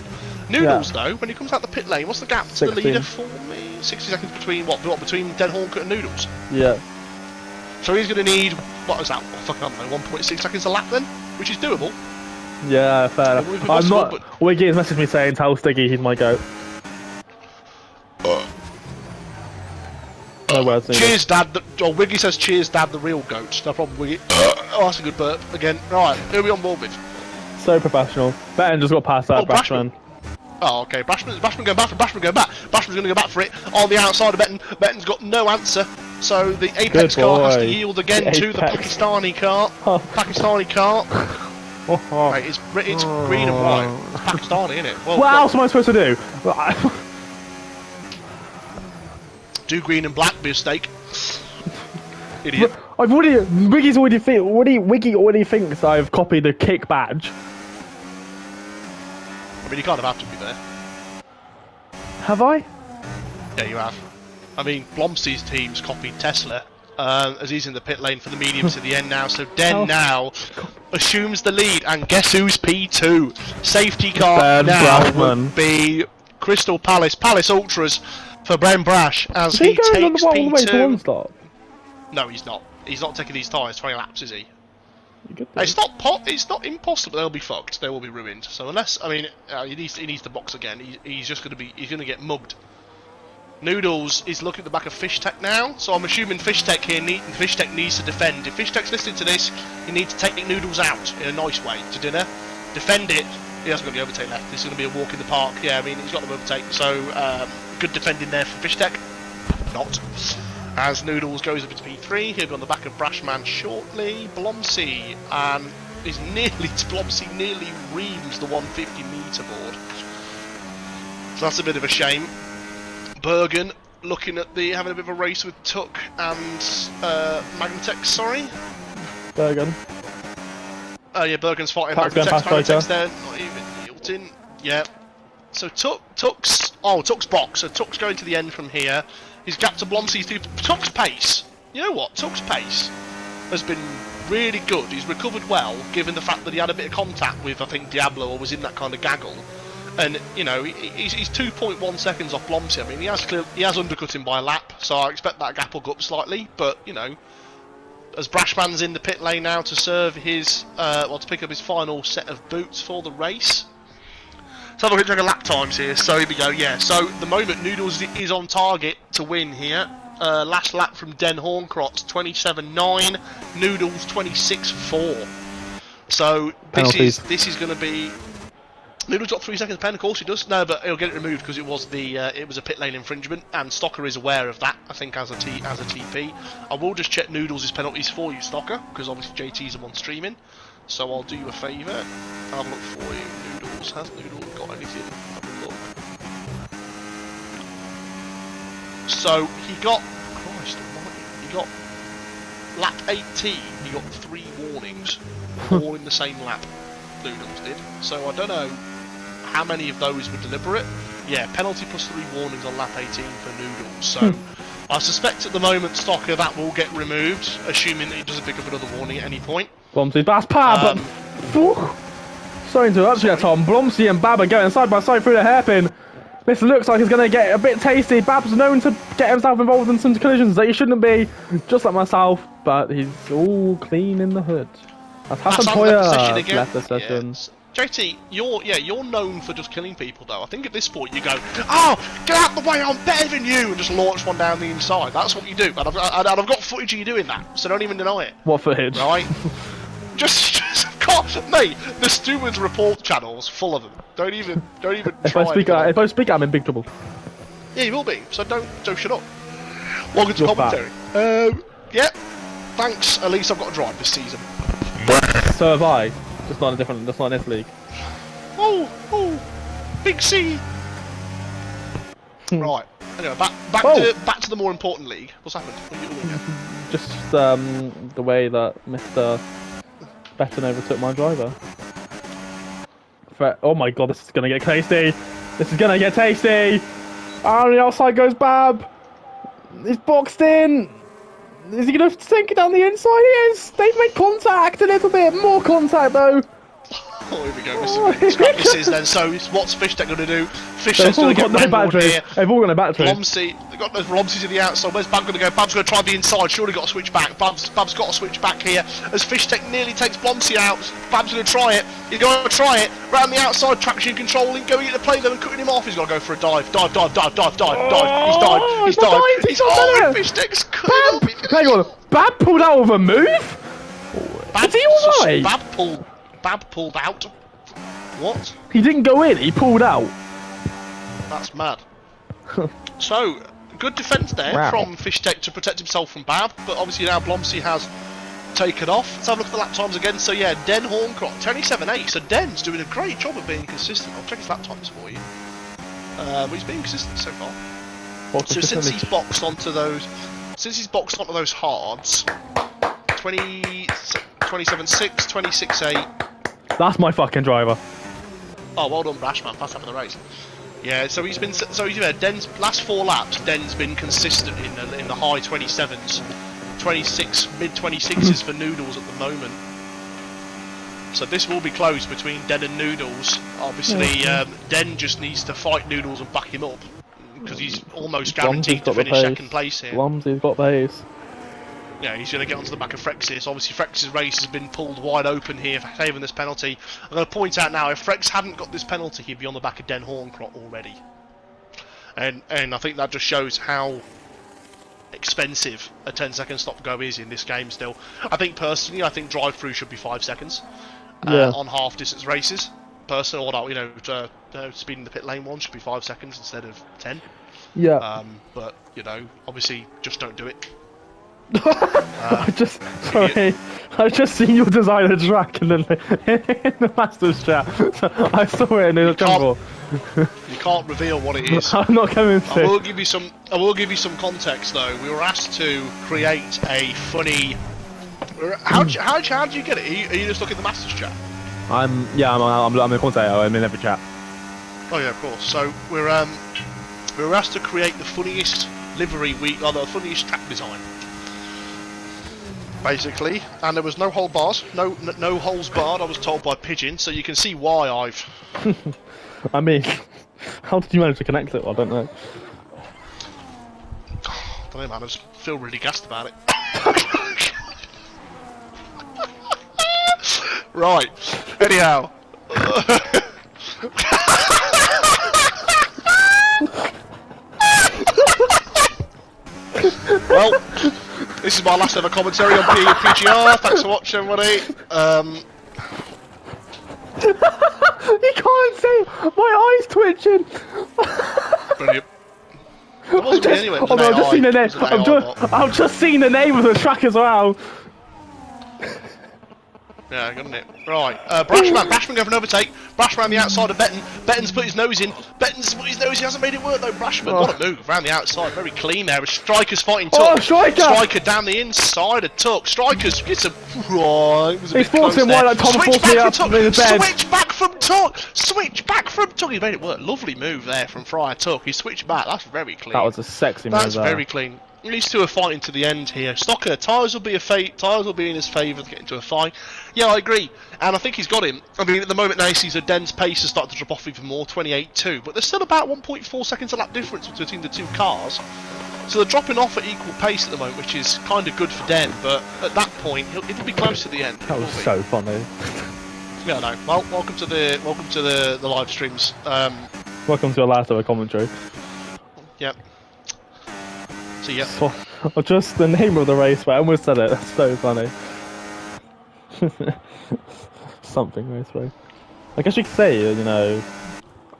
S1: Noodles though, when he comes out the pit lane, what's the gap to the leader for me? 60 seconds between what between Den Horncut and Noodles?
S2: Yeah.
S1: So he's going to need, what was that? I don't know, 1.6 seconds a lap then, which is doable.
S2: Yeah, fair enough. I'm not. Wiggy has messaged me saying, tell Stiggy he's my goat. No words needed.
S1: Cheers, Dad. Wiggy says, cheers, Dad, the real goat. No problem, Wiggy. Oh, that's a good burp again. Right, who are we on board with?
S2: So professional. Betten just got past that, Brashman.
S1: Oh, okay. Brashman going back for Brashman going back. Brashman's going to go back for it on the outside of Betten. Betten's got no answer. So the Apex car has to yield again to the Pakistani car. Pakistani car. Right, it's green and white. It's Pakistani, isn't it? Well,
S2: what else am I supposed to do?
S1: Do green and black, be a steak. Idiot.
S2: Wiggy already thinks I've copied the kick badge.
S1: I mean, you kind of have to be there.
S2: Have I?
S1: Yeah, you have. I mean, Blomsey's team's copied Tesla, as he's in the pit lane for the mediums to the end now. So Den now assumes the lead, and guess who's P2? Safety car now would be Crystal Palace Ultras for Ben Brash as he takes P2. No, he's not. He's not taking these tyres 20 laps, is he? It's not impossible. They'll be fucked. They will be ruined. So unless, I mean, he needs to box again. He's going to get mugged. Noodles is looking at the back of Fishtech now, so I'm assuming Fishtech here Fishtech needs to defend. If Fishtech's listening to this, he needs to take Noodles out in a nice way to dinner. Defend it. He hasn't got the overtake left. This is going to be a walk in the park. Yeah, I mean, he's got the overtake, so good defending there for Fishtech. Not. As Noodles goes up to P3, he'll be on the back of Brashman shortly. Blomsey Blomsey nearly reams the 150 metre board. So that's a bit of a shame. Bergen looking at having a bit of a race with Tuck and Magnetex, sorry.
S2: Bergen.
S1: Oh yeah, Bergen's fighting Magnetex there, not even yielding. Yeah. So Tuck's box, so Tuck's going to the end from here. His gap to Blomsey's Tuck's pace. You know what? Tuck's pace has been really good. He's recovered well, given the fact that he had a bit of contact with, I think, Diablo, or was in that kind of gaggle. And you know, he's 2.1 seconds off Blomsey. I mean, he has undercut him by a lap, so I expect that gap will go up slightly. But you know, as Brashman's in the pit lane now to serve his, to pick up his final set of boots for the race. Let's have a quick check of lap times here. So here we go. Yeah. So the moment Noodles is on target to win here. Last lap from Den Horncrot 27.9, Noodles 26.4. So this is going to be Noodle's got 3 seconds pen, of course he does. No, but he'll get it removed because it was a pit lane infringement, and Stocker is aware of that. I think as a TP. I will just check Noodles' penalties for you, Stocker, because obviously JT's the one streaming. So I'll do you a favour. I'll have a look for you. Noodles, has Noodles got anything? Have a look. So he got, Christ almighty, he got lap 18. He got 3 warnings, all in the same lap. Noodles did. So I don't know how many of those were deliberate. Yeah, penalty plus 3 warnings on lap 18 for Noodles. So I suspect at the moment, Stocker, that will get removed, assuming that he doesn't pick up another warning at any point.
S2: Blomsy, that's Pab! Sorry to interrupt you, Tom. Blomsy and Bab are going side by side through the hairpin. This looks like it's going to get a bit tasty. Bab's known to get himself involved in some collisions that he shouldn't be, just like myself, but he's all clean in the hood. That's Hassan Poyer left the session.
S1: Yeah. JT, you're known for just killing people though. I think at this point you go, oh, get out the way, I'm better than you, and just launch one down the inside. That's what you do, and I've got footage of you doing that, so don't even deny it.
S2: What footage?
S1: Right? just mate, the Stewards Report channel's full of them. Don't even
S2: if
S1: try.
S2: If I speak, I'm in big trouble.
S1: Yeah, you will be. So don't shut up. Welcome to commentary. Yeah. Thanks. At least I've got to drive this season.
S2: So have I. Just not in this league.
S1: Oh, Big C. Right. Anyway, back to the more important league. What's happened? What are you doing here?
S2: Just the way that Mr. Betten overtook my driver. Oh my god, this is gonna get tasty. This is gonna get tasty. On the outside goes Bab. He's boxed in. Is he going to sink it down the inside? He is! They've made contact! A little bit more contact though!
S1: Oh, here we go, Mr. Scrap misses then. So, what's Fishtech going to do? Fishtech's going to get
S2: no batteries.
S1: Here.
S2: They've all got no batteries.
S1: They've got those Blomsy to the outside. Where's Bab going to go? Bab's going to try the inside. Surely got to switch back. Bab's got to switch back here. As Fishtech nearly takes Blomsy out, Bab's going to try it. He's going to try it. Round the outside, traction controlling, going into play them and cutting him off. He's got to go for a dive. Dive. He's dived. He's Fishtech's cut it off.
S2: Hang on. Bab pulled out of a move? Is he alright?
S1: Bab pulled out. What?
S2: He didn't go in, he pulled out.
S1: That's mad. So, good defence there from Fishtech to protect himself from Bab, but obviously now Blomsy has taken off. Let's have a look at the lap times again. So yeah, Den Horncroft, 27.8. So Den's doing a great job of being consistent. I'll check his lap times for you. But he's been consistent so far. So since he's boxed onto those hards, 27.6, 26.8.
S2: That's my fucking driver.
S1: Oh, well done, Brash, man. Fast up in the race. Yeah, so he's Den's last 4 laps. Den's been consistent in the high 27s, 26, mid 26s for Noodles at the moment. So this will be close between Den and Noodles. Obviously, Den just needs to fight Noodles and back him up because he's almost guaranteed to finish second place here.
S2: Blomsy's got pace.
S1: Yeah, he's going to get onto the back of Frex's. Obviously, Frex's race has been pulled wide open here for saving this penalty. I'm going to point out now, if Frex hadn't got this penalty, he'd be on the back of Den Horncroft already. And I think that just shows how expensive a 10-second stop-go is in this game still. I think personally, drive-through should be 5 seconds on half-distance races. Personally, or speeding the pit lane one should be 5 seconds instead of 10.
S2: Yeah.
S1: But, obviously, just don't do it.
S2: I've just seen you design a track and then in the Masters chat. I saw it and it was terrible.
S1: You can't reveal what it is.
S2: I'm not coming to.
S1: I will give you some context though. We were asked to create a funny. How did you get it? Are you just looking at the Masters chat?
S2: I'm the commentator. I'm in every chat.
S1: Oh yeah, of course. So we were asked to create the funniest livery the funniest track design. Basically, and there was no holes barred. I was told by Pigeon, so you can see why I've.
S2: I mean, how did you manage to connect it? I don't know.
S1: I don't know, man. I just feel really gassed about it. Right. Anyhow. Well. This is my last ever commentary on PGR. Thanks for watching, everybody.
S2: You can't see! My eyes twitching!
S1: Brilliant. It wasn't me anyway.
S2: Oh no, I've just seen the name. I've just seen the name of the track as well.
S1: Yeah, got it. Right, Brashman going for an overtake. Brashman around the outside of Betten. Betten's put his nose in. Betten's put his nose in. He hasn't made it work though. Brashman, what a move around the outside. Very clean there. Striker's fighting Tuck.
S2: Oh, Striker!
S1: Striker down the inside of Tuck. Striker's gets a. Right, it was a
S2: He's
S1: bit close
S2: forcing
S1: there.
S2: one like Tom
S1: Switch
S2: forced
S1: back
S2: me
S1: from
S2: up
S1: Tuck.
S2: in the bed.
S1: Switch back from Tuck. Switch back from Tuck. He made it work. Lovely move there from Fryer Tuck. He switched back. That's very clean.
S2: That was a sexy move.
S1: That's very clean. These two are fighting to the end here. Stocker, tyres will be in his favour to get into a fight. Yeah, I agree, and I think he's got him. I mean, at the moment now he sees a dense pace has started to drop off even more, 28.2, but there's still about 1.4 seconds a lap difference between the two cars. So they're dropping off at equal pace at the moment, which is kind of good for Den. But at that point, it'll be close to the end.
S2: That was so funny.
S1: Yeah, no. Well, welcome to the live streams.
S2: Welcome to our last ever commentary.
S1: Yep. So yeah.
S2: Or just the name of the race, but I almost said it. That's so funny. Something race race. I guess you could say, you know,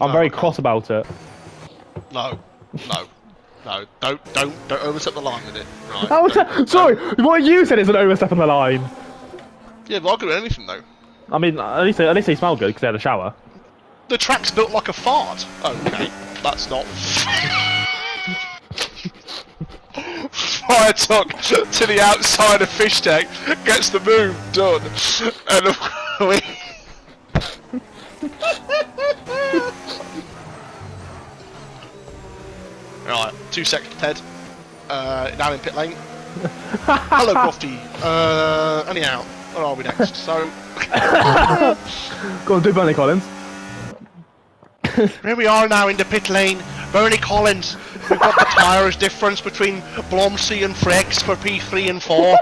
S2: I'm very cross about it.
S1: No, don't overstep the line with it. Right.
S2: Sorry, what you said is an overstep on the line.
S1: Yeah, but I could do anything though.
S2: I mean, at least they smell good because they had a shower.
S1: The track's built like a fart. Okay, that's not. Fire Tuck to the outside of Fish Deck, gets the move done, and we. Right, 2 seconds, Ted. Now in pit lane. Hello, Crofty. Anyhow, where are we next? So.
S2: Go on, do Bernie Collins.
S1: Here we are now in the pit lane. Bernie Collins. We've got the tyres difference between Blomsey and Frex for P3 and 4.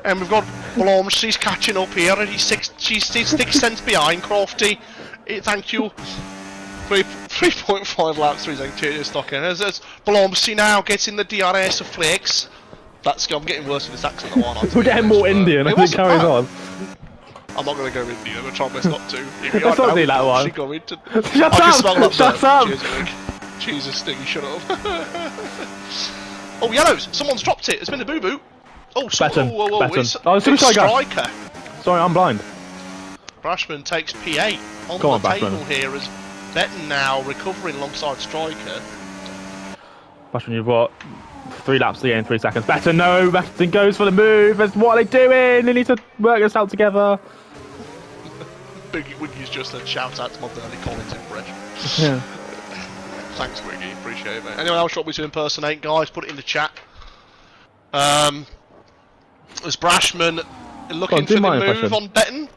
S1: And we've got Blomsey's catching up here. And she's 6 cents behind Crofty. Thank you. 3.5 laps, 3 seconds stock in. As Blomsey now gets in the DRS of Flakes. I'm getting worse with this accent than one.
S2: We're getting more Indian as it carries on.
S1: I'm not going to go Indian, I'm going to try my best not to.
S2: Let's not do that one. Shut up!
S1: Jesus, Stingy, shut up. Oh, yellows! Someone's dropped it! There's been a boo-boo! Oh, whoa, it's Striker!
S2: Sorry, I'm blind.
S1: Brashman takes P8 on the table here as Betten now recovering alongside Striker.
S2: Brashman, you've got 3 laps to the end, 3 seconds. Betten, no! Betten goes for the move! What are they doing? They need to work this out together.
S1: Big Wiggy's just said shout out to my Bernie Collins impression.
S2: Yeah.
S1: Thanks, Wiggy. Appreciate it, mate. Anyone else want me to impersonate, guys? Put it in the chat. As Brashman looking for the move on Betten.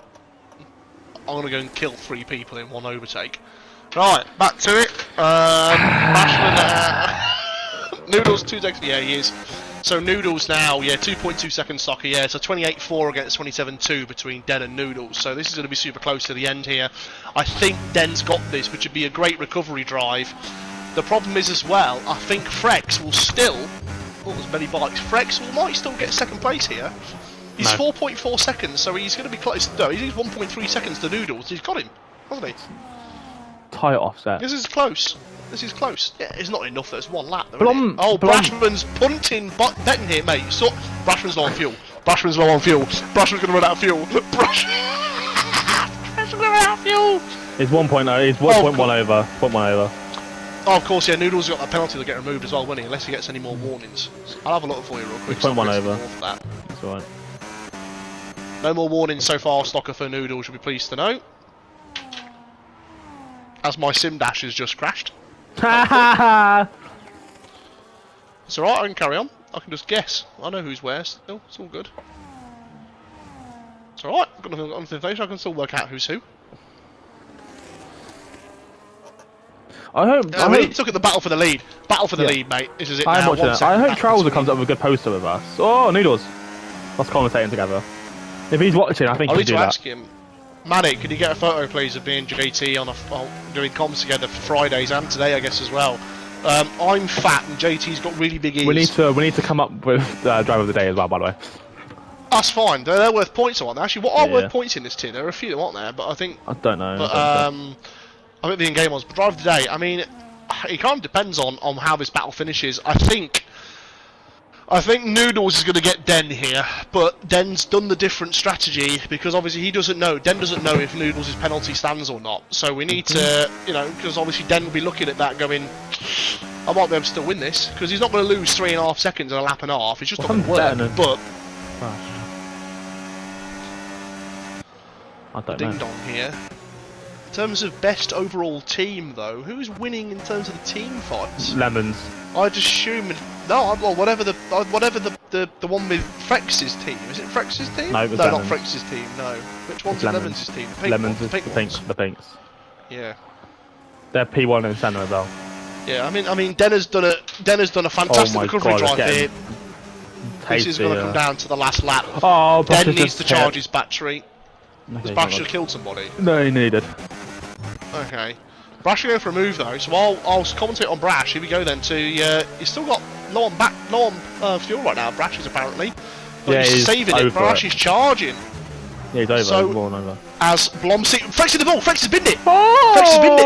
S1: I'm going to go and kill 3 people in one overtake. Right, back to it. Brashman, Noodles, 2 seconds. Yeah, he is. So Noodles now, yeah, 2.2 seconds soccer, yeah, so 28.4 against 27.2 between Den and Noodles, so this is going to be super close to the end here. I think Den's got this, which would be a great recovery drive. The problem is as well, I think Frex will still, oh, there's many bikes, Frex might still get 2nd place here. He's 4.4 seconds, so he's going to be close, no, he's 1.3 seconds to Noodles, he's got him, hasn't he?
S2: Tight offset.
S1: This is close. This is close. Yeah, it's not enough. There's 1 lap. Though, Brashman's punting Betten here, mate. So Brashman's low on fuel. Brashman's low on fuel. Brashman's gonna run out of fuel. Brashman's gonna run out of fuel.
S2: It's 1.0. He's 1.1 over. 0.1 over.
S1: Oh, of course, yeah. Noodles got that penalty to get removed as well, won't he? Unless he gets any more warnings. I'll have a look for you real quick.
S2: 0.1 over.
S1: For that.
S2: That's alright.
S1: No more warnings so far. Stocker for Noodles. You'll be pleased to know. As my sim dash has just crashed. It's alright, I can carry on. I can just guess. I know who's where still. It's all good. It's alright, I've got nothing on the information. I can still work out who's who.
S2: I hope.
S1: We need to look at the battle for the lead. Battle for the lead, mate. This is it.
S2: I'm
S1: now.
S2: watching it. I hope Trouser comes up with a good poster with us. Oh, Noodles. Let's commentating together. If he's watching, I think
S1: I
S2: he
S1: need
S2: can
S1: to
S2: do
S1: ask him. Manny, can you get a photo, please, of me and JT on doing comms together for Fridays and today, I guess, as well. I'm fat and JT's got really big ears.
S2: We need to come up with driver of the day as well, by the way.
S1: That's fine. They're worth points, aren't they? Actually, what are worth points in this tier? There are a few, aren't there? But I think...
S2: I don't know.
S1: But, I think the in-game ones. But Drive of the Day, I mean, it kind of depends on how this battle finishes. I think Noodles is going to get Den here, but Den's done the different strategy because obviously he doesn't know. Den doesn't know if Noodles' penalty stands or not. So we need to, you know, because obviously Den will be looking at that going, I might be able to still win this because he's not going to lose 3.5 seconds in a lap and a half. It's just not going to work. But
S2: I don't
S1: ding
S2: know.
S1: dong here. In terms of best overall team, though, who's winning in terms of the team fights?
S2: Lemons.
S1: I'd assume well, whatever the one with Frex's team. Is it Frex's team?
S2: No, it was
S1: not
S2: Lemons.
S1: Frex's team. No. Which one's
S2: Lemons.
S1: Lemons' team? The pink
S2: Lemons
S1: ones,
S2: is
S1: the pink ones.
S2: the pinks.
S1: Yeah.
S2: They're P1 and Senna as well.
S1: Yeah, I mean, Den has done a fantastic recovery drive here. This is going to come down to the last lap.
S2: Oh,
S1: Den needs to charge his battery. Has Brash just killed somebody?
S2: No, he needed.
S1: Okay. Brash will go for a move though, so I'll commentate on Brash. Here we go then to he's still got low on fuel right now, Brash is apparently. But
S2: Yeah, he's
S1: saving it,
S2: over
S1: Brash
S2: it.
S1: is charging.
S2: Yeah, he's over.
S1: So,
S2: he's more than over.
S1: As Blomsey Frex in the ball, Frex has binned it!
S2: Oh!
S1: Frex has binned it!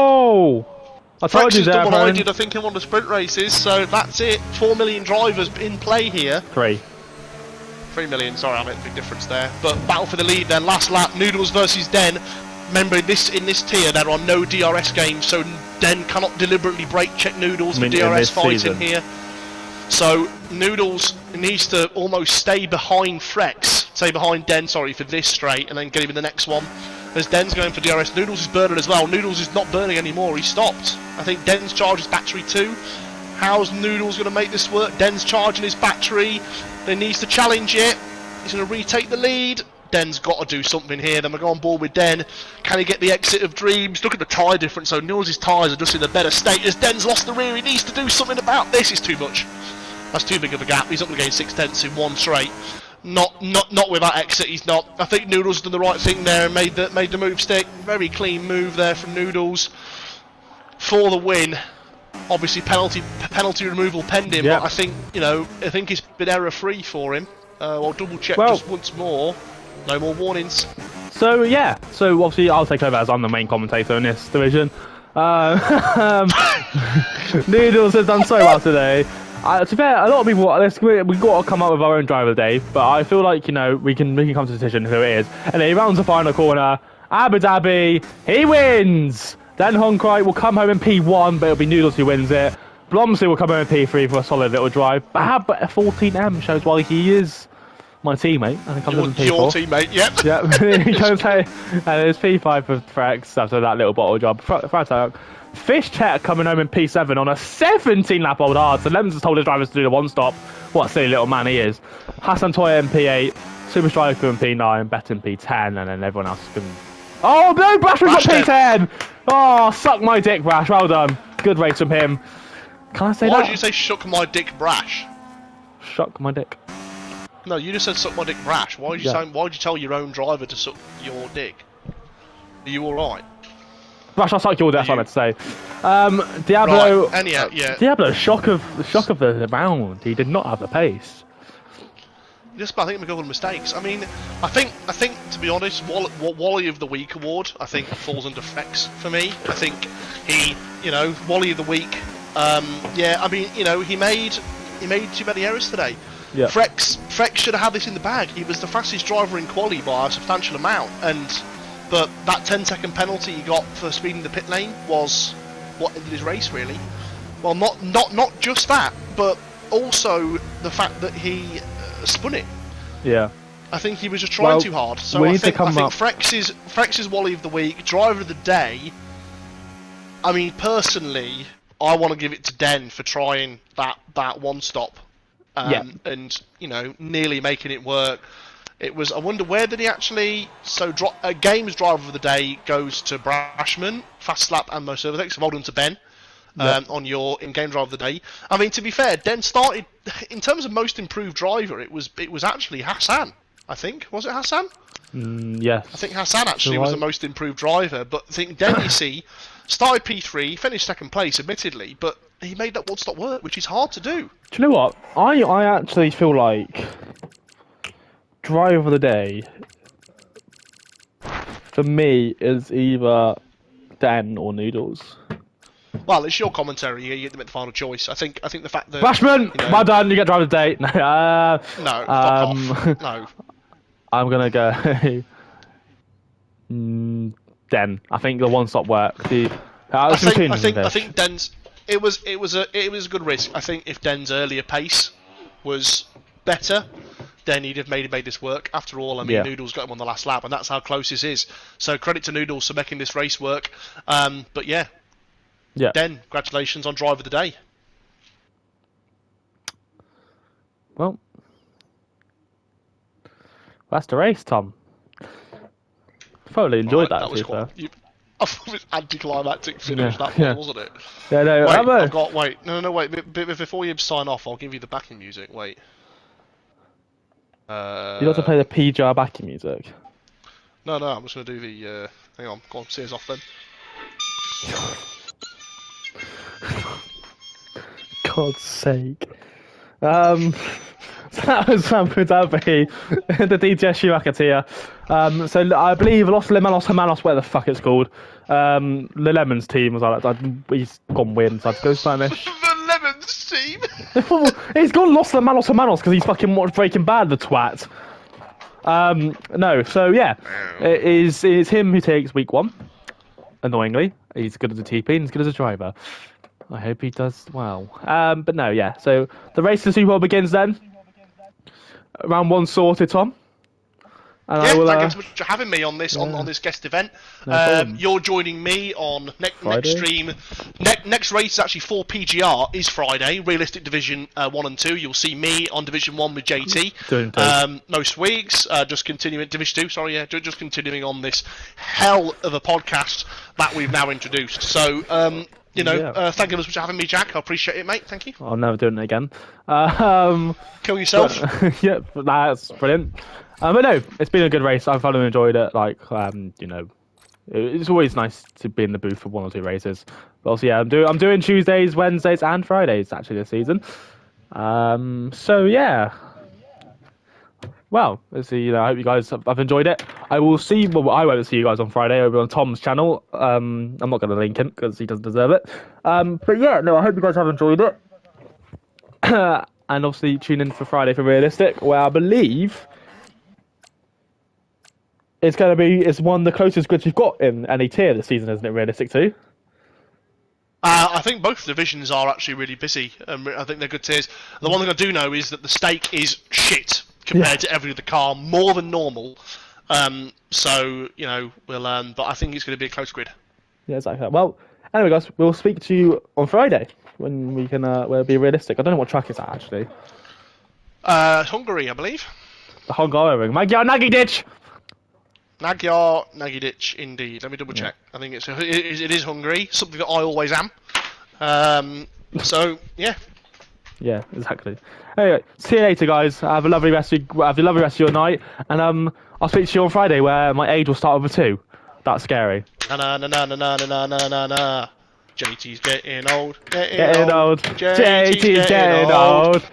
S2: I told
S1: Frex
S2: you
S1: has
S2: there,
S1: done what I
S2: friend.
S1: did, I think, in one of the sprint races, so that's it. 4 million drivers in play here.
S2: 3
S1: million, sorry, I made a big difference there. But battle for the lead then, last lap, Noodles versus Den. Remember, in this tier there are no DRS games, so Den cannot deliberately brake check Noodles for DRS fighting here. So Noodles needs to almost stay behind Den, sorry, for this straight, and then get him in the next one. As Den's going for DRS, Noodles is burning as well. Noodles is not burning anymore, he stopped. I think Den's charged his battery too. How's Noodles going to make this work? Den's charging his battery. Then needs to challenge it. He's going to retake the lead. Den's got to do something here. Then we go on board with Den. Can he get the exit of Dreams? Look at the tyre difference. So Noodles' tyres are just in a better state. As Den's lost the rear, he needs to do something about this. It's too much. That's too big of a gap. He's not going to gain 6/10 in one straight. Not with that exit. He's not. I think Noodles done the right thing there and made the move stick. Very clean move there from Noodles for the win. Obviously penalty removal pending,
S2: Yep.
S1: but I think it's been error free for him. I'll double check just once more. No more warnings.
S2: So yeah, so obviously I'll take over as I'm the main commentator in this division. Noodles has done so well today. To be fair, a lot of people, we've got to come up with our own driver of the day, but I feel like, we can come to a decision who it is. And then he rounds the final corner, Abu Dhabi, he wins! Then Honkrite will come home in P1, but it'll be Noodles who wins it. Blomsey will come home in P3 for a solid little drive. But a 14M shows why he is my teammate. And it comes in P4.
S1: Your teammate, yep.
S2: Yep. He comes home, and it's P5 for Frex after that little bottle job. Fish Check coming home in P7 on a 17-lap old hard. So Lemons has told his drivers to do the one-stop. What a silly little man he is. Hassan Toya in P8, Super Striker in P9, Bet in P10, and then everyone else can... Oh, no, Brash got P10! Oh, suck my dick, Brash. Well done. Good race from him. Can I say that?
S1: Why did you say shook my dick, Brash?
S2: Suck my dick.
S1: No, you just said suck my dick, Brash. Why did you tell your own driver to suck your dick? Are you alright?
S2: Brash, I'll suck your dick, that's what I meant to say. Diablo...
S1: Right. Yeah.
S2: Diablo, shock of the round. He did not have the pace.
S1: Just, I think we got all the mistakes. I mean, I think to be honest, Wally of the Week award, I think falls under Frex for me. I think he, Wally of the Week. Yeah, I mean, he made too many errors today.
S2: Yeah.
S1: Frex should have had this in the bag. He was the fastest driver in quali by a substantial amount, but that 10-second penalty he got for speeding the pit lane was what ended his race, really. Well, not just that, but also the fact that he spun it.
S2: Yeah.
S1: I think he was just trying too hard. So I think Frex is Wally of the Week, driver of the day. I mean, personally, I want to give it to Den for trying that one stop, and nearly making it work. It was. I wonder where did he actually? So games driver of the day goes to Brashman, fast lap and most overtakes. So well done to Ben. On your in-game driver of the day. I mean, to be fair, Den started in terms of most improved driver. It was actually Hassan. I think was it Hassan?
S2: Yes.
S1: I think Hassan actually was the most improved driver. But I think Den, you see, started P3, finished second place, admittedly, but he made that one-stop work, which is hard to do.
S2: Do you know what? I actually feel like driver of the day for me is either Den or Noodles.
S1: Well, it's your commentary. You get to make the final choice. I think the fact that
S2: Bashman, well done. You get driver of the day.
S1: No, fuck off. No.
S2: I'm gonna go Den. I think the one-stop work.
S1: I think Den's. It was a good risk. I think if Den's earlier pace was better, then he'd have made this work. After all, I mean, Noodles got him on the last lap, and that's how close this is. So credit to Noodles for making this race work. But yeah, Den, congratulations on driver of the day.
S2: Well, that's the race, Tom. Thoroughly enjoyed that.
S1: Was quite. I thought it was anticlimactic finish that one, wasn't it?
S2: Yeah, no.
S1: Wait, wait. Before you sign off, I'll give you the backing music. Wait.
S2: You have to play the PGR backing music.
S1: No, I'm just gonna do the. Hang on, go on, see us off then.
S2: God's sake. So that was Abu Dhabi, the DTS Schumacher tier. So I believe Los Hermanos, whatever the fuck it's called. The Lemons team was like, he's gone weird inside to go Spanish.
S1: The Lemons team?
S2: He's gone Los Hermanos because he's fucking watched Breaking Bad, the twat. No, so yeah, it is him who takes week 1. Annoyingly, he's good as a TP and he's good as a driver. I hope he does well. But no, yeah. So the race to the Super Bowl begins then. Round 1 sorted, Tom. And
S1: yeah,
S2: I will,
S1: thank you so much for having me on this on this guest event. You're joining me on next stream. Next race is actually for PGR is Friday. Realistic Division 1 and 2. You'll see me on Division 1 with JT. Most weeks, just continuing Division 2. Sorry, yeah, just continuing on this hell of a podcast that we've now introduced. So. Thank you very much for having me, Jack. I appreciate it, mate. Thank you.
S2: I'll never do it again.
S1: Kill yourself.
S2: Yeah, that's brilliant. But no, it's been a good race. I've thoroughly enjoyed it. Like, it's always nice to be in the booth for 1 or 2 races. But also, yeah, I'm doing Tuesdays, Wednesdays, and Fridays actually this season. So yeah. Well, let's see. I hope you guys have enjoyed it. I will see. Well, I won't see you guys on Friday over on Tom's channel. I'm not going to link him because he doesn't deserve it. But yeah, no, I hope you guys have enjoyed it. And obviously tune in for Friday for Realistic, where I believe it's one of the closest grids you've got in any tier this season, isn't it? Realistic too.
S1: I think both divisions are actually really busy. I think they're good tiers. The one thing I do know is that the stake is shit compared to every other car, more than normal. So, we'll but I think it's going to be a close grid.
S2: Yeah, exactly. Well, anyway, guys, we'll speak to you on Friday when we can we'll be realistic. I don't know what track it's at, actually.
S1: Hungary, I believe.
S2: The Hungary. Magyar Nagydic!
S1: Magyar Nagydic, indeed. Let me double check. I think it is Hungary, something that I always am. So, yeah.
S2: Yeah, exactly. Anyway, see you later, guys. Have a lovely rest of your night, and I'll speak to you on Friday, where my age will start with a 2. That's scary.
S1: Na na na na na na na na na. JT's getting old.
S2: Getting old. JT's getting old.